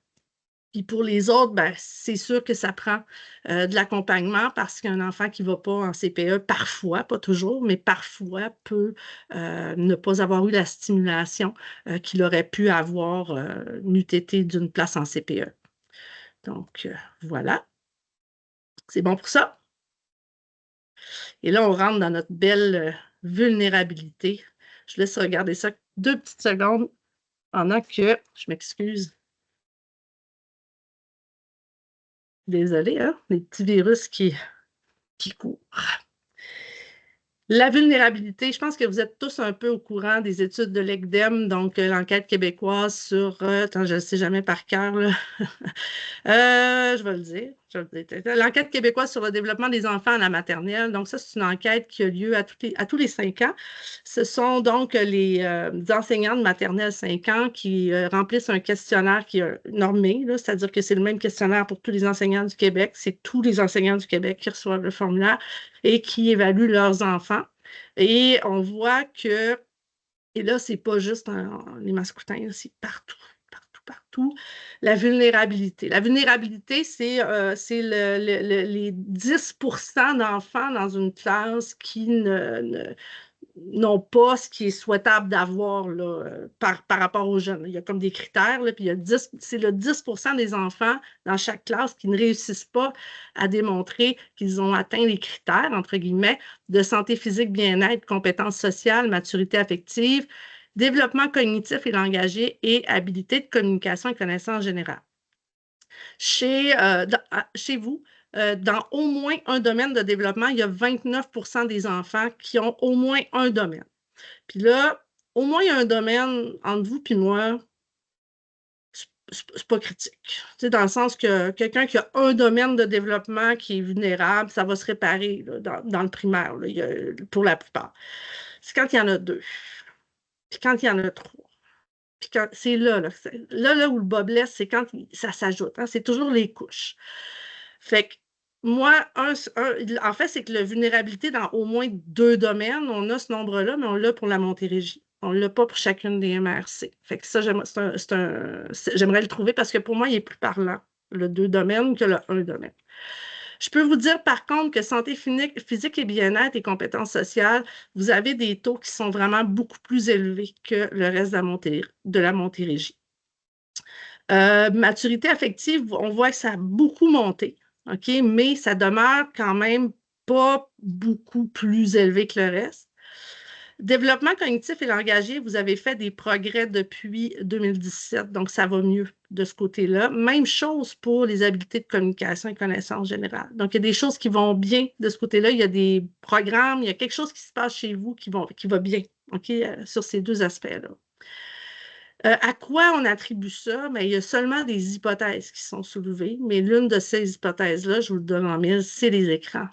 Puis pour les autres, ben, c'est sûr que ça prend de l'accompagnement parce qu'un enfant qui ne va pas en CPE, parfois, pas toujours, mais parfois peut ne pas avoir eu la stimulation qu'il aurait pu avoir n'eût été d'une place en CPE. Donc, voilà. C'est bon pour ça. Et là, on rentre dans notre belle vulnérabilité. Je laisse regarder ça 2 petites secondes pendant que, je m'excuse, désolée, hein, les petits virus qui courent. La vulnérabilité, je pense que vous êtes tous un peu au courant des études de l'ECDEM, donc l'enquête québécoise sur... attends, je ne sais jamais par cœur, là. Je vais le dire. L'enquête québécoise sur le développement des enfants à la maternelle. Donc, ça, c'est une enquête qui a lieu à tous les 5 ans. Ce sont donc les enseignants de maternelle 5 ans qui remplissent un questionnaire qui est normé, c'est-à-dire que c'est le même questionnaire pour tous les enseignants du Québec. C'est tous les enseignants du Québec qui reçoivent le formulaire et qui évaluent leurs enfants. Et on voit que, et là, c'est pas juste les mascoutins, c'est partout. La vulnérabilité. La vulnérabilité, c'est les 10% d'enfants dans une classe qui n'ont pas ce qui est souhaitable d'avoir par rapport aux jeunes. Il y a comme des critères, là, puis c'est le 10% des enfants dans chaque classe qui ne réussissent pas à démontrer qu'ils ont atteint les critères, entre guillemets, de santé physique, bien-être, compétences sociales, maturité affective, développement cognitif et langagier et habilité de communication et connaissance générale. Chez vous, dans au moins un domaine de développement, il y a 29% des enfants qui ont au moins un domaine. Puis là, au moins un domaine, entre vous et moi, c'est pas critique. Dans le sens que quelqu'un qui a un domaine de développement qui est vulnérable, ça va se réparer là, dans le primaire, là, pour la plupart. C'est quand il y en a 2. Puis quand il y en a 3. Puis c'est là où le bas blesse, c'est quand ça s'ajoute. Hein, c'est toujours les couches. Fait que moi, en fait, c'est que la vulnérabilité dans au moins 2 domaines, on a ce nombre-là, mais on l'a pour la Montérégie. On ne l'a pas pour chacune des MRC. Fait que ça, j'aimerais le trouver parce que pour moi, il est plus parlant, le 2 domaines que le 1 domaine. Je peux vous dire, par contre, que santé physique et bien-être et compétences sociales, vous avez des taux qui sont vraiment beaucoup plus élevés que le reste de la Montérégie. Maturité affective, on voit que ça a beaucoup monté, OK, mais ça demeure quand même pas beaucoup plus élevé que le reste. Développement cognitif et langagier, vous avez fait des progrès depuis 2017, donc ça va mieux de ce côté-là. Même chose pour les habiletés de communication et connaissance générale. Donc, il y a des choses qui vont bien de ce côté-là. Il y a des programmes, il y a quelque chose qui se passe chez vous qui va bien, OK, sur ces 2 aspects-là. À quoi on attribue ça? Bien, il y a seulement des hypothèses qui sont soulevées, mais l'une de ces hypothèses-là, je vous le donne en mille, c'est les écrans.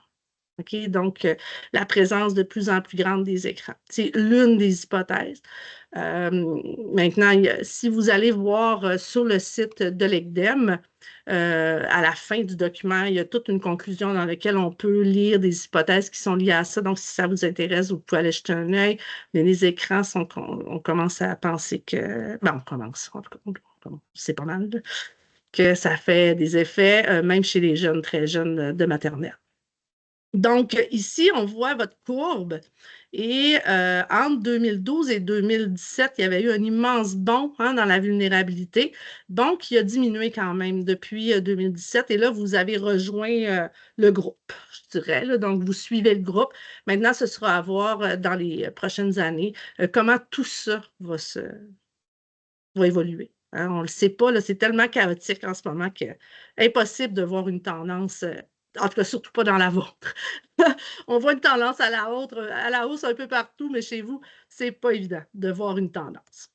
Okay? Donc, la présence de plus en plus grande des écrans. C'est l'une des hypothèses. Maintenant, si vous allez voir sur le site de l'ECDEM, à la fin du document, il y a toute une conclusion dans laquelle on peut lire des hypothèses qui sont liées à ça. Donc, si ça vous intéresse, vous pouvez aller jeter un œil. Mais les écrans, on commence à penser que... Ben, c'est pas mal, que ça fait des effets, même chez les jeunes, très jeunes de maternelle. Donc, ici, on voit votre courbe et entre 2012 et 2017, il y avait eu un immense bond dans la vulnérabilité, bon, qui a diminué quand même depuis 2017. Et là, vous avez rejoint le groupe, je dirais. Là, donc, vous suivez le groupe. Maintenant, ce sera à voir dans les prochaines années comment tout ça va évoluer. Hein, on ne le sait pas, c'est tellement chaotique en ce moment que impossible de voir une tendance, en tout cas, surtout pas dans la vôtre. On voit une tendance à la hausse un peu partout, mais chez vous, ce n'est pas évident de voir une tendance.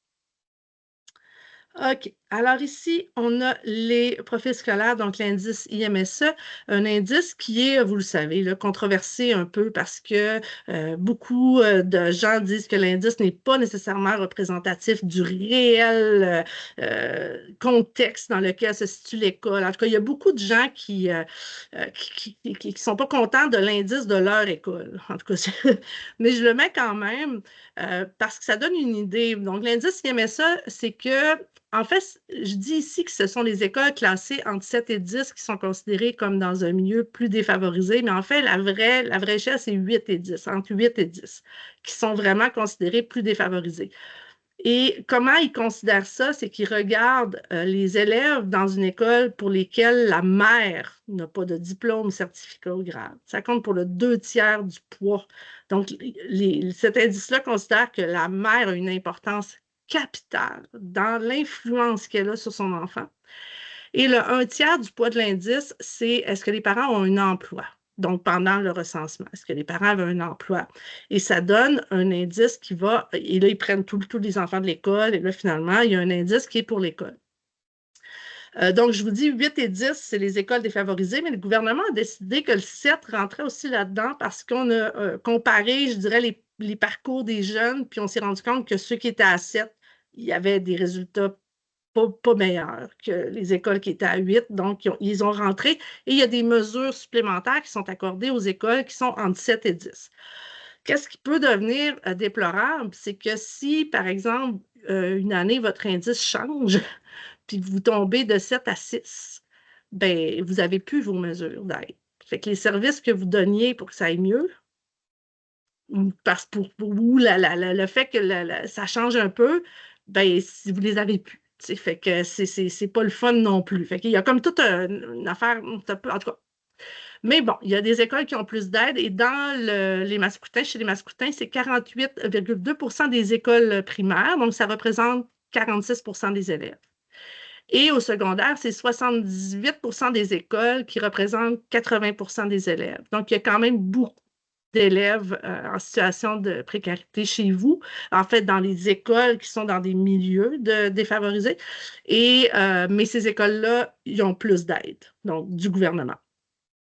OK. Alors ici, on a les profils scolaires, donc l'indice IMSE, un indice qui est, vous le savez, là, controversé un peu parce que beaucoup de gens disent que l'indice n'est pas nécessairement représentatif du réel contexte dans lequel se situe l'école. En tout cas, il y a beaucoup de gens qui sont pas contents de l'indice de leur école. En tout cas, mais je le mets quand même parce que ça donne une idée. Donc, l'indice IMSE, c'est que en fait, je dis ici que ce sont les écoles classées entre 7 et 10 qui sont considérées comme dans un milieu plus défavorisé, mais en fait, la vraie échelle, c'est 8 et 10, entre 8 et 10, qui sont vraiment considérés plus défavorisés. Et comment ils considèrent ça? C'est qu'ils regardent les élèves dans une école pour lesquels la mère n'a pas de diplôme, certificat ou grade. Ça compte pour le 2/3 du poids. Donc, cet indice-là considère que la mère a une importance capitale dans l'influence qu'elle a sur son enfant. Et le 1/3 du poids de l'indice, c'est est-ce que les parents ont un emploi? Donc, pendant le recensement, est-ce que les parents avaient un emploi? Et ça donne un indice qui va, et là, ils prennent tous les enfants de l'école, et là, finalement, il y a un indice qui est pour l'école. Donc, je vous dis 8 et 10, c'est les écoles défavorisées, mais le gouvernement a décidé que le 7 rentrait aussi là-dedans parce qu'on a comparé, je dirais, les parcours des jeunes, puis on s'est rendu compte que ceux qui étaient à 7, il y avait des résultats pas meilleurs que les écoles qui étaient à 8. Donc, ils ont rentré et il y a des mesures supplémentaires qui sont accordées aux écoles qui sont entre 7 et 10. Qu'est-ce qui peut devenir déplorable? C'est que si, par exemple, une année, votre indice change, puis vous tombez de 7 à 6, bien, vous n'avez plus vos mesures d'aide. Fait que les services que vous donniez pour que ça aille mieux, parce pour vous, le fait que ça change un peu, ben, si vous les avez plus. Fait que c'est pas le fun non plus. Fait qu'il y a comme toute une affaire, en tout cas. Mais bon, il y a des écoles qui ont plus d'aide et dans les Mascoutins, chez les Mascoutins, c'est 48,2 des écoles primaires, donc ça représente 46 des élèves. Et au secondaire, c'est 78 des écoles qui représentent 80 des élèves. Donc, il y a quand même beaucoup d'élèves en situation de précarité chez vous, en fait, dans les écoles qui sont dans des milieux défavorisés. Mais ces écoles-là, ils ont plus d'aide, donc du gouvernement.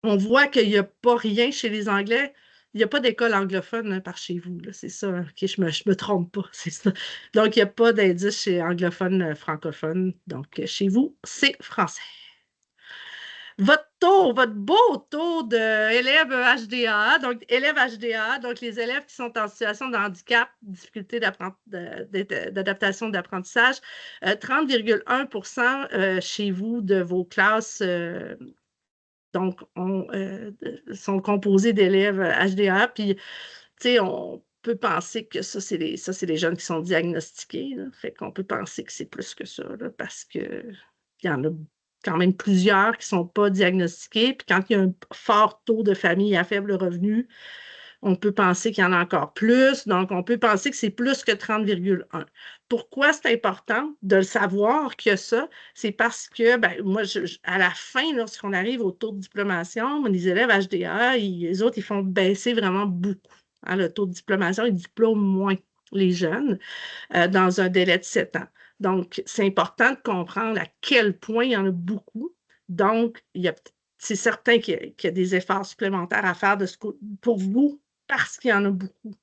On voit qu'il n'y a pas rien chez les Anglais. Il n'y a pas d'école anglophone par chez vous. C'est ça. Okay, je me trompe pas. C'est ça. Donc, il n'y a pas d'indice chez anglophone, francophone. Donc, chez vous, c'est français. Votre beau taux d'élèves HDA, donc élèves HDA, donc les élèves qui sont en situation de handicap, difficulté d'adaptation d'apprentissage, 30,1 chez vous de vos classes donc sont composés d'élèves HDA. Puis, tu sais, on peut penser que ça, c'est les jeunes qui sont diagnostiqués. Là. Fait qu'on peut penser que c'est plus que ça, là, parce qu'il y en a quand même plusieurs qui ne sont pas diagnostiqués. Puis quand il y a un fort taux de familles à faible revenu, on peut penser qu'il y en a encore plus. Donc, on peut penser que c'est plus que 30,1. Pourquoi c'est important de le savoir que ça? C'est parce que, ben, moi, à la fin, lorsqu'on arrive au taux de diplomation, les élèves HDA, les autres, ils font baisser vraiment beaucoup. Hein, le taux de diplomation, ils diplôment moins les jeunes dans un délai de 7 ans. Donc, c'est important de comprendre à quel point il y en a beaucoup. Donc, c'est certain qu'il y a des efforts supplémentaires à faire pour vous parce qu'il y en a beaucoup.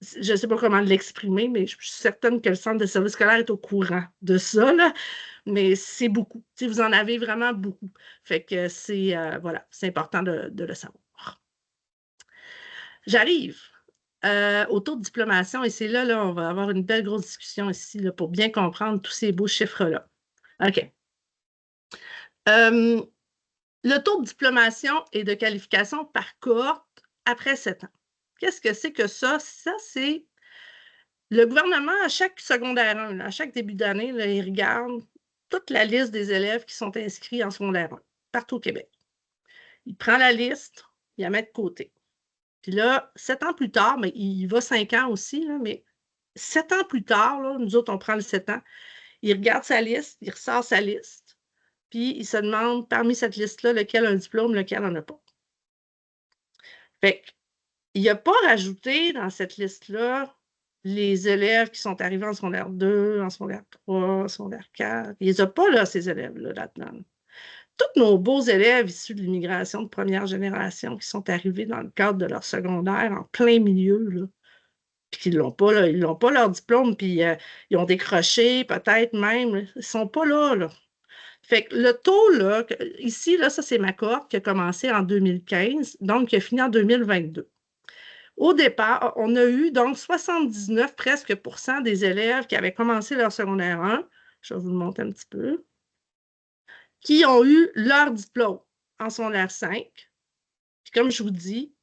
Je ne sais pas comment l'exprimer, mais je suis certaine que le centre de service scolaire est au courant de ça, là, mais c'est beaucoup. Vous en avez vraiment beaucoup. Fait que voilà, c'est important de le savoir. J'arrive au taux de diplomation et c'est là, on va avoir une belle grosse discussion ici là, pour bien comprendre tous ces beaux chiffres-là. OK. Le taux de diplomation et de qualification par cohorte après 7 ans. Qu'est-ce que c'est que ça? Ça, c'est le gouvernement, à chaque secondaire 1, à chaque début d'année, il regarde toute la liste des élèves qui sont inscrits en secondaire 1, partout au Québec. Il prend la liste, il la met de côté. Puis là, 7 ans plus tard, mais il va 5 ans aussi, là, mais 7 ans plus tard, là, nous autres, on prend le 7 ans, il regarde sa liste, il ressort sa liste, puis il se demande, parmi cette liste-là, lequel a un diplôme, lequel n'en a pas. Fait qu'il n'a pas rajouté dans cette liste-là les élèves qui sont arrivés en secondaire 2, en secondaire 3, en secondaire 4. Il les a pas, là, ces élèves-là, là-dedans. Tous nos beaux élèves issus de l'immigration de première génération qui sont arrivés dans le cadre de leur secondaire en plein milieu, là, puis qu'ils l'ont pas, là, ils n'ont pas leur diplôme, puis ils ont décroché, peut-être même. Ils ne sont pas là, là. Fait que le taux, là, ici, là, ça, c'est ma cohorte qui a commencé en 2015, donc qui a fini en 2022. Au départ, on a eu donc 79 presque % des élèves qui avaient commencé leur secondaire 1, je vais vous le montrer un petit peu, qui ont eu leur diplôme en secondaire 5. Puis comme je vous dis,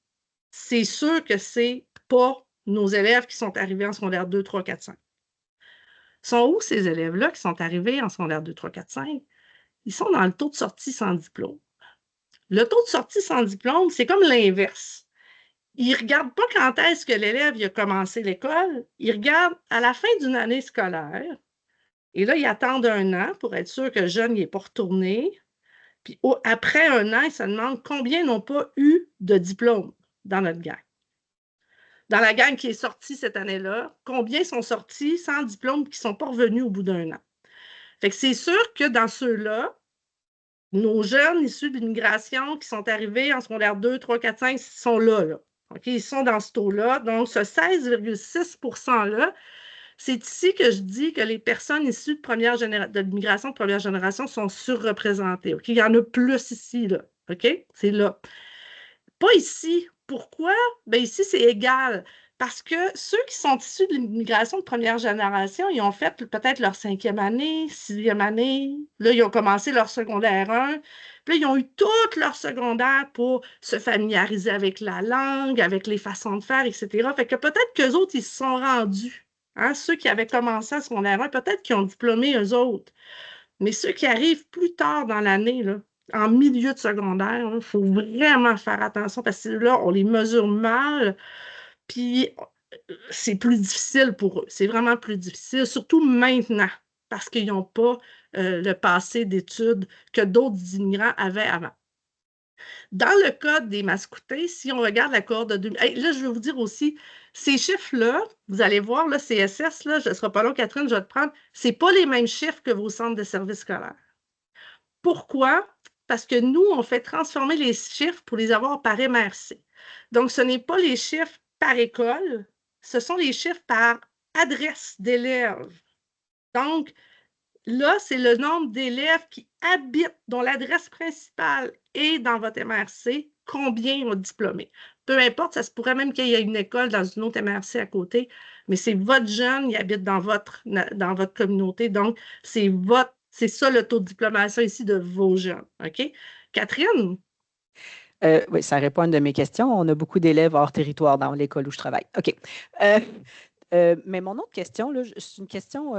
c'est sûr que ce n'est pas nos élèves qui sont arrivés en secondaire 2, 3, 4, 5. Sont où ces élèves-là qui sont arrivés en secondaire 2, 3, 4, 5? Ils sont dans le taux de sortie sans diplôme. Le taux de sortie sans diplôme, c'est comme l'inverse. Ils ne regardent pas quand est-ce que l'élève a commencé l'école. Ils regardent à la fin d'une année scolaire. Et là, ils attendent 1 an pour être sûr que le jeune n'est pas retourné. Puis après 1 an, ils se demandent combien n'ont pas eu de diplôme dans notre gang. Dans la gang qui est sortie cette année-là, combien sont sortis sans diplôme qui ne sont pas revenus au bout d'1 an? Fait que c'est sûr que dans ceux-là, nos jeunes issus de l'immigration qui sont arrivés en secondaire 2, 3, 4, 5 sont là, là. Okay? Ils sont dans ce taux-là. Donc, ce 16,6 %-là, c'est ici que je dis que les personnes issues de l'immigration de première génération sont surreprésentées. Okay? Il y en a plus ici, là. OK? C'est là. Pas ici. Pourquoi? Bien, ici, c'est égal. Parce que ceux qui sont issus de l'immigration de première génération, ils ont fait peut-être leur 5e année, 6e année. Là, ils ont commencé leur secondaire 1. Puis là, ils ont eu tout leur secondaire pour se familiariser avec la langue, avec les façons de faire, etc. Fait que peut-être qu'eux autres, ils se sont rendus. Hein, ceux qui avaient commencé en secondaire 1, peut-être qu'ils ont diplômé eux autres. Mais ceux qui arrivent plus tard dans l'année, là, en milieu de secondaire, il faut vraiment faire attention parce que là, on les mesure mal. Puis c'est plus difficile pour eux. C'est vraiment plus difficile, surtout maintenant, parce qu'ils n'ont pas le passé d'études que d'autres immigrants avaient avant. Dans le cas des Mascoutés, si on regarde la cohorte de 2000, là, je vais vous dire aussi, ces chiffres-là, vous allez voir, là, CSS, là, je ne serai pas long, Catherine, je vais te prendre, ce n'est pas les mêmes chiffres que vos centres de services scolaires. Pourquoi? Parce que nous, on fait transformer les chiffres pour les avoir par MRC. Donc, ce n'est pas les chiffres par école, ce sont les chiffres par adresse d'élèves. Donc, là, c'est le nombre d'élèves qui habitent, dont l'adresse principale est dans votre MRC, combien ont diplômé. Peu importe, ça se pourrait même qu'il y ait une école dans une autre MRC à côté, mais c'est votre jeune, il habite dans votre communauté, donc c'est ça le taux de diplomation ici de vos jeunes. OK? Catherine? Oui, ça répond à une de mes questions. On a beaucoup d'élèves hors territoire dans l'école où je travaille. OK. Mais mon autre question, c'est une question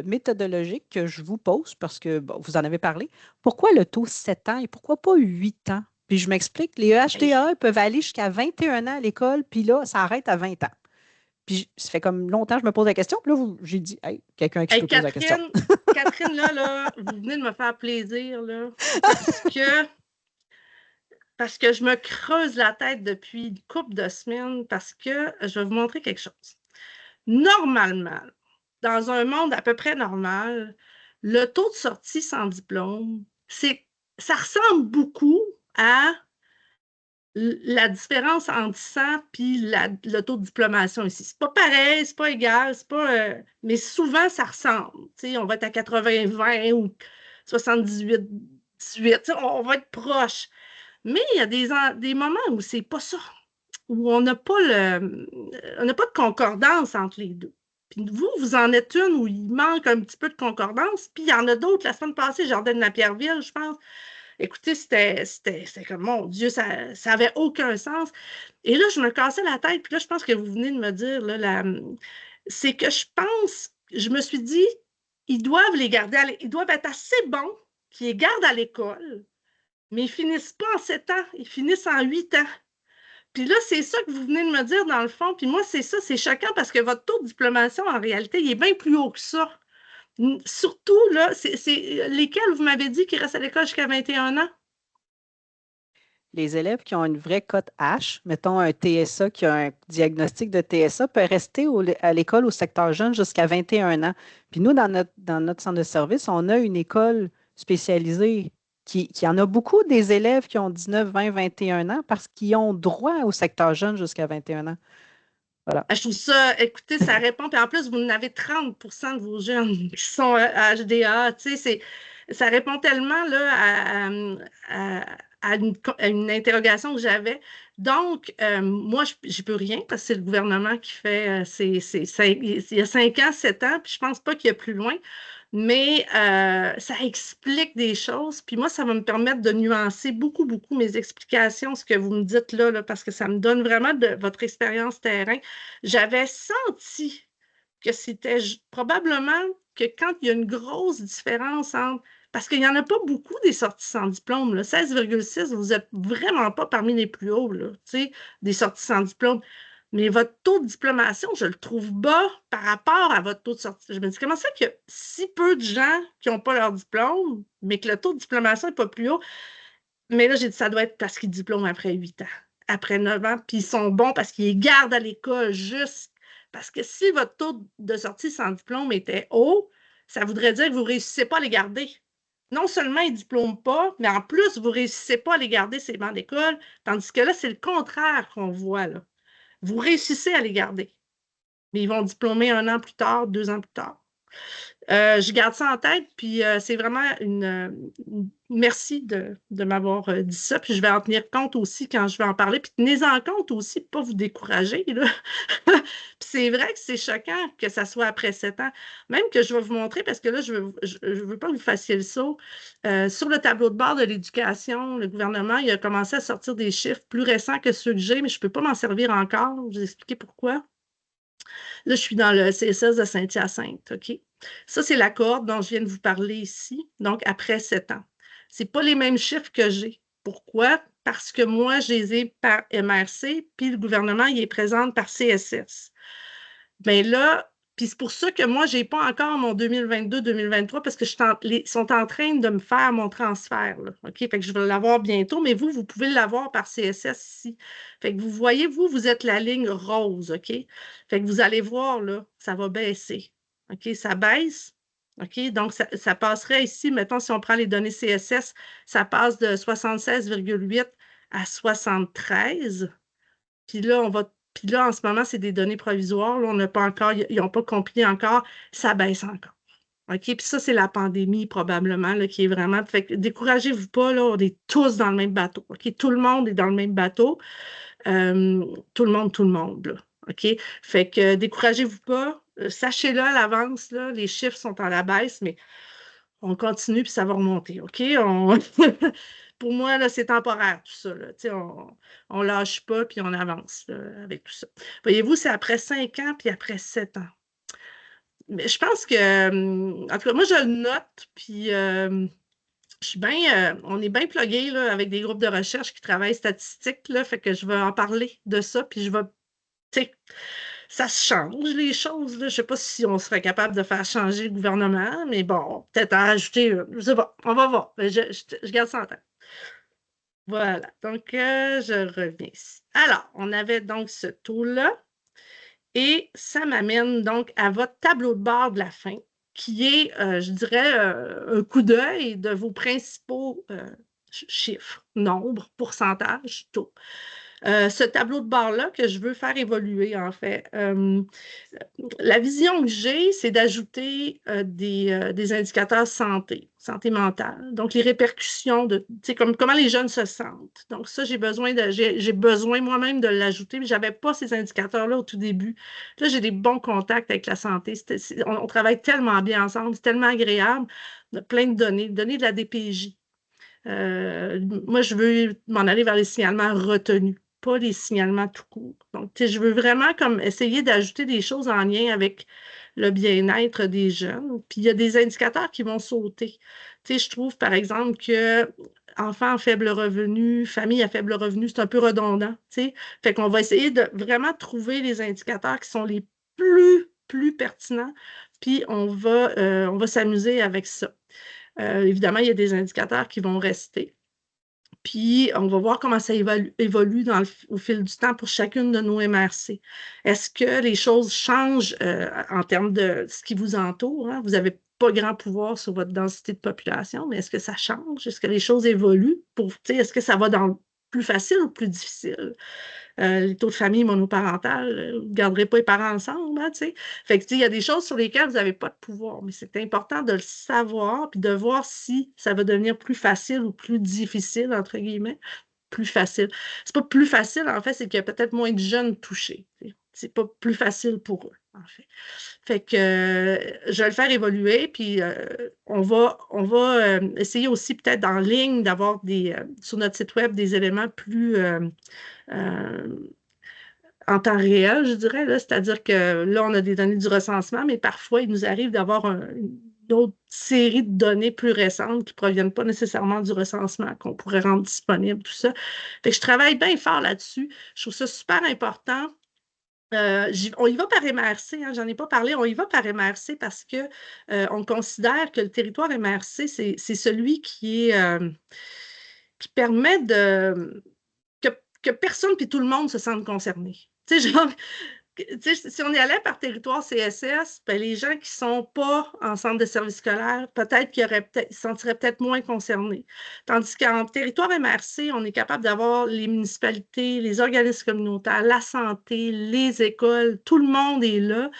méthodologique que je vous pose parce que vous en avez parlé. Pourquoi le taux 7 ans et pourquoi pas 8 ans? Puis je m'explique, les EHTA peuvent aller jusqu'à 21 ans à l'école, puis là, ça arrête à 20 ans. Puis ça fait comme longtemps que je me pose la question, puis là, j'ai dit, hey, quelqu'un qui peut poser la question. Catherine, là, vous venez de me faire plaisir, là, parce que je me creuse la tête depuis une couple de semaines parce que je vais vous montrer quelque chose. Normalement, dans un monde à peu près normal, le taux de sortie sans diplôme, ça ressemble beaucoup à la différence entre 100 puis le taux de diplomation ici. C'est pas pareil, c'est pas égal, mais souvent, ça ressemble. T'sais, on va être à 80-20 ou 78-18, on va être proche. Mais il y a des moments où c'est pas ça, où on n'a pas de concordance entre les deux. Puis vous en êtes une où il manque un petit peu de concordance, puis il y en a d'autres. La semaine passée, Jardine Lapierreville, je pense. Écoutez, c'était comme, mon Dieu, ça n'avait aucun sens. Et là, je me cassais la tête, puis là, je pense que vous venez de me dire, là, c'est que je me suis dit, ils doivent les garder, ils doivent être assez bons qu'ils les gardent à l'école, mais ils ne finissent pas en 7 ans, ils finissent en 8 ans. Puis là, c'est ça que vous venez de me dire dans le fond. Puis moi, c'est choquant parce que votre taux de diplomation, en réalité, il est bien plus haut que ça. Surtout, là, c'est lesquels vous m'avez dit qui restent à l'école jusqu'à 21 ans? les élèves qui ont une vraie cote H, mettons un TSA qui a un diagnostic de TSA, peuvent rester à l'école au secteur jeune jusqu'à 21 ans. Puis nous, dans notre centre de service, on a une école spécialisée qui en a beaucoup des élèves qui ont 19, 20, 21 ans parce qu'ils ont droit au secteur jeune jusqu'à 21 ans. Voilà. Je trouve ça, écoutez, ça répond. Puis en plus, vous en avez 30% de vos jeunes qui sont à HDA. Tu sais, ça répond tellement là, à une interrogation que j'avais. Donc, moi, je peux rien parce que c'est le gouvernement qui fait. Il y a 5 ans, 7 ans, puis je pense pas qu'il y a plus loin. Mais ça explique des choses. Puis moi, ça va me permettre de nuancer beaucoup, beaucoup mes explications, ce que vous me dites là, parce que ça me donne vraiment de votre expérience terrain. J'avais senti que c'était probablement que quand il y a une grosse différence entre... Parce qu'il n'y en a pas beaucoup des sorties sans diplôme. Là. 16,6, vous n'êtes vraiment pas parmi les plus hauts là, des sorties sans diplôme. Mais votre taux de diplomation, je le trouve bas par rapport à votre taux de sortie. Je me dis, comment ça qu'il y a si peu de gens qui n'ont pas leur diplôme, mais que le taux de diplomation n'est pas plus haut? Mais là, j'ai dit, ça doit être parce qu'ils diplôment après 8 ans, après 9 ans, puis ils sont bons parce qu'ils les gardent à l'école juste. Parce que si votre taux de sortie sans diplôme était haut, ça voudrait dire que vous ne réussissez pas à les garder. Non seulement ils ne diplôment pas, mais en plus, vous ne réussissez pas à les garder, ces bancs d'école, tandis que là, c'est le contraire qu'on voit, là. Vous réussissez à les garder, mais ils vont diplômer 1 an plus tard, 2 ans plus tard. Je garde ça en tête, puis c'est vraiment merci de m'avoir dit ça, puis je vais en tenir compte aussi quand je vais en parler, puis tenez-en compte aussi, pas vous décourager, là. Puis c'est vrai que c'est choquant que ça soit après 7 ans, même que je vais vous montrer, parce que là, je veux pas que vous fassiez le saut. Sur le tableau de bord de l'éducation, le gouvernement, il a commencé à sortir des chiffres plus récents que ceux que j'ai, mais je ne peux pas m'en servir encore, je vais vous expliquer pourquoi. Là, je suis dans le CSS de Saint-Hyacinthe, OK? Ça, c'est la cohorte dont je viens de vous parler ici, donc après 7 ans. Ce n'est pas les mêmes chiffres que j'ai. Pourquoi? Parce que moi, je les ai par MRC, puis le gouvernement, il est présent par CSS. Bien là, puis c'est pour ça que moi, je n'ai pas encore mon 2022-2023 parce que ils sont en train de me faire mon transfert. Là, OK? Fait que je vais l'avoir bientôt, mais vous pouvez l'avoir par CSS ici. Fait que vous voyez, vous êtes la ligne rose, OK? Fait que vous allez voir, là, ça va baisser. OK? Ça baisse. OK? Donc, ça passerait ici, mettons, si on prend les données CSS, ça passe de 76,8 à 73. Puis là, en ce moment, c'est des données provisoires. Là, on n'a pas encore, ils n'ont pas compilé encore. Ça baisse encore. OK? Puis ça, c'est la pandémie, probablement, là, qui est vraiment. Fait que découragez-vous pas, là, on est tous dans le même bateau. OK? Tout le monde est dans le même bateau. Tout le monde, là. OK? Fait que découragez-vous pas. Sachez-le à l'avance, là, les chiffres sont à la baisse, mais on continue puis ça va remonter. OK? Pour moi, là, c'est temporaire, tout ça. Là. On ne lâche pas, puis on avance là, avec tout ça. Voyez-vous, c'est après 5 ans, puis après 7 ans. Mais je pense que, en tout cas, moi, je le note, puis je suis bien, on est bien plugués là, avec des groupes de recherche qui travaillent statistiques, là, fait que je vais en parler de ça, puis je vais, tu sais, ça se change, les choses. Là. Je ne sais pas si on serait capable de faire changer le gouvernement, mais bon, peut-être en rajouter, je ne sais pas, on va voir. Je garde ça en tête. Voilà, donc je reviens ici. Alors, on avait donc ce taux-là et ça m'amène donc à votre tableau de bord de la fin qui est, je dirais, un coup d'œil de vos principaux chiffres, nombres, pourcentages, taux. Ce tableau de bord-là que je veux faire évoluer, en fait. La vision que j'ai, c'est d'ajouter des indicateurs santé mentale. Donc, les répercussions de, tu sais, comme comment les jeunes se sentent. Donc, ça, j'ai besoin moi-même de l'ajouter, mais je n'avais pas ces indicateurs-là au tout début. Là, j'ai des bons contacts avec la santé. On travaille tellement bien ensemble, c'est tellement agréable. On a plein de données de la DPJ. Moi, je veux m'en aller vers les signalements retenus, pas les signalements tout court. Donc, je veux vraiment comme essayer d'ajouter des choses en lien avec le bien-être des jeunes. Puis, il y a des indicateurs qui vont sauter. Je trouve, par exemple, que enfants à faible revenu, famille à faible revenu, c'est un peu redondant. Fait qu'on va essayer de vraiment trouver les indicateurs qui sont les plus pertinents, puis on va s'amuser avec ça. Évidemment, il y a des indicateurs qui vont rester. Puis, on va voir comment ça évolue au fil du temps pour chacune de nos MRC. Est-ce que les choses changent en termes de ce qui vous entoure? Hein? Vous n'avez pas grand pouvoir sur votre densité de population, mais est-ce que ça change? Est-ce que les choses évoluent? Est-ce que ça va dans le plus facile ou plus difficile? Les taux de famille monoparentales, vous ne garderez pas les parents ensemble, hein, tu sais. Fait que, il y a des choses sur lesquelles vous n'avez pas de pouvoir, mais c'est important de le savoir puis de voir si ça va devenir plus facile ou plus difficile, entre guillemets. Plus facile. C'est pas plus facile, en fait, c'est qu'il y a peut-être moins de jeunes touchés. C'est pas plus facile pour eux, en fait. Fait que je vais le faire évoluer, puis on va essayer aussi peut-être en ligne d'avoir sur notre site web des éléments plus en temps réel, je dirais. C'est-à-dire que là, on a des données du recensement, mais parfois, il nous arrive d'avoir une autre série de données plus récentes qui ne proviennent pas nécessairement du recensement, qu'on pourrait rendre disponible, tout ça. Fait que je travaille bien fort là-dessus. Je trouve ça super important. On y va par MRC, hein, j'en ai pas parlé, on y va par MRC parce que on considère que le territoire MRC, c'est celui qui permet que personne puis tout le monde se sente concerné. Tu sais, genre, si on y allait par territoire CSS, ben, les gens qui ne sont pas en centre de service scolaire, peut-être qu'ils se sentiraient peut-être moins concernés. Tandis qu'en territoire MRC, on est capable d'avoir les municipalités, les organismes communautaires, la santé, les écoles, tout le monde est là.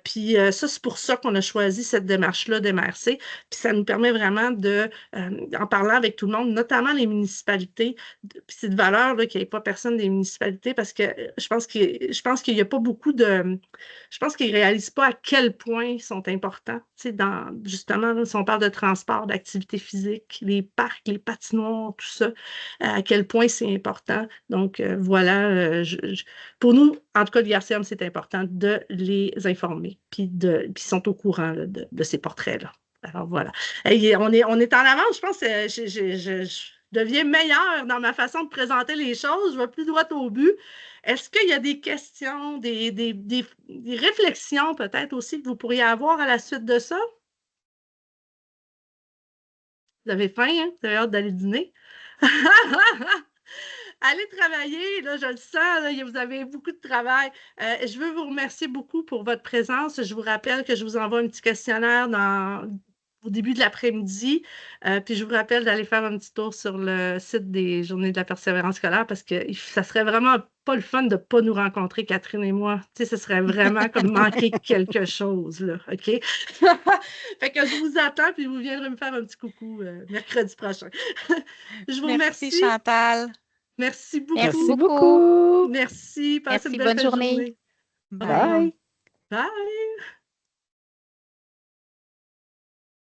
Puis ça, c'est pour ça qu'on a choisi cette démarche-là d'MRC. Puis ça nous permet vraiment en parlant avec tout le monde, notamment les municipalités. Puis c'est de valeur qu'il n'y ait pas personne des municipalités parce que je pense qu'il n'y a pas beaucoup de... Je pense qu'ils ne réalisent pas à quel point ils sont importants. Justement, là, si on parle de transport, d'activité physique, les parcs, les patinoires, tout ça, à quel point c'est important. Donc, voilà, pour nous, en tout cas, l'IRCM, c'est important de les informer, puis ils sont au courant là, de ces portraits-là. Alors, voilà. Et on est en avance, je pense. Je deviens meilleure dans ma façon de présenter les choses. Je vais plus droit au but. Est-ce qu'il y a des questions, des réflexions peut-être aussi que vous pourriez avoir à la suite de ça? Vous avez faim, hein? Vous avez hâte d'aller dîner? Allez travailler, là, je le sens, là, vous avez beaucoup de travail. Je veux vous remercier beaucoup pour votre présence. Je vous rappelle que je vous envoie un petit questionnaire au début de l'après-midi. Puis je vous rappelle d'aller faire un petit tour sur le site des Journées de la persévérance scolaire parce que ça serait vraiment pas le fun de ne pas nous rencontrer, Catherine et moi. Tu sais, ce serait vraiment comme manquer quelque chose, là, OK? Fait que je vous attends, puis vous viendrez me faire un petit coucou mercredi prochain. Je vous remercie. Merci, Chantal. Merci beaucoup. Merci beaucoup. Merci. Passez une bonne belle journée. Bye. Bye. Bye.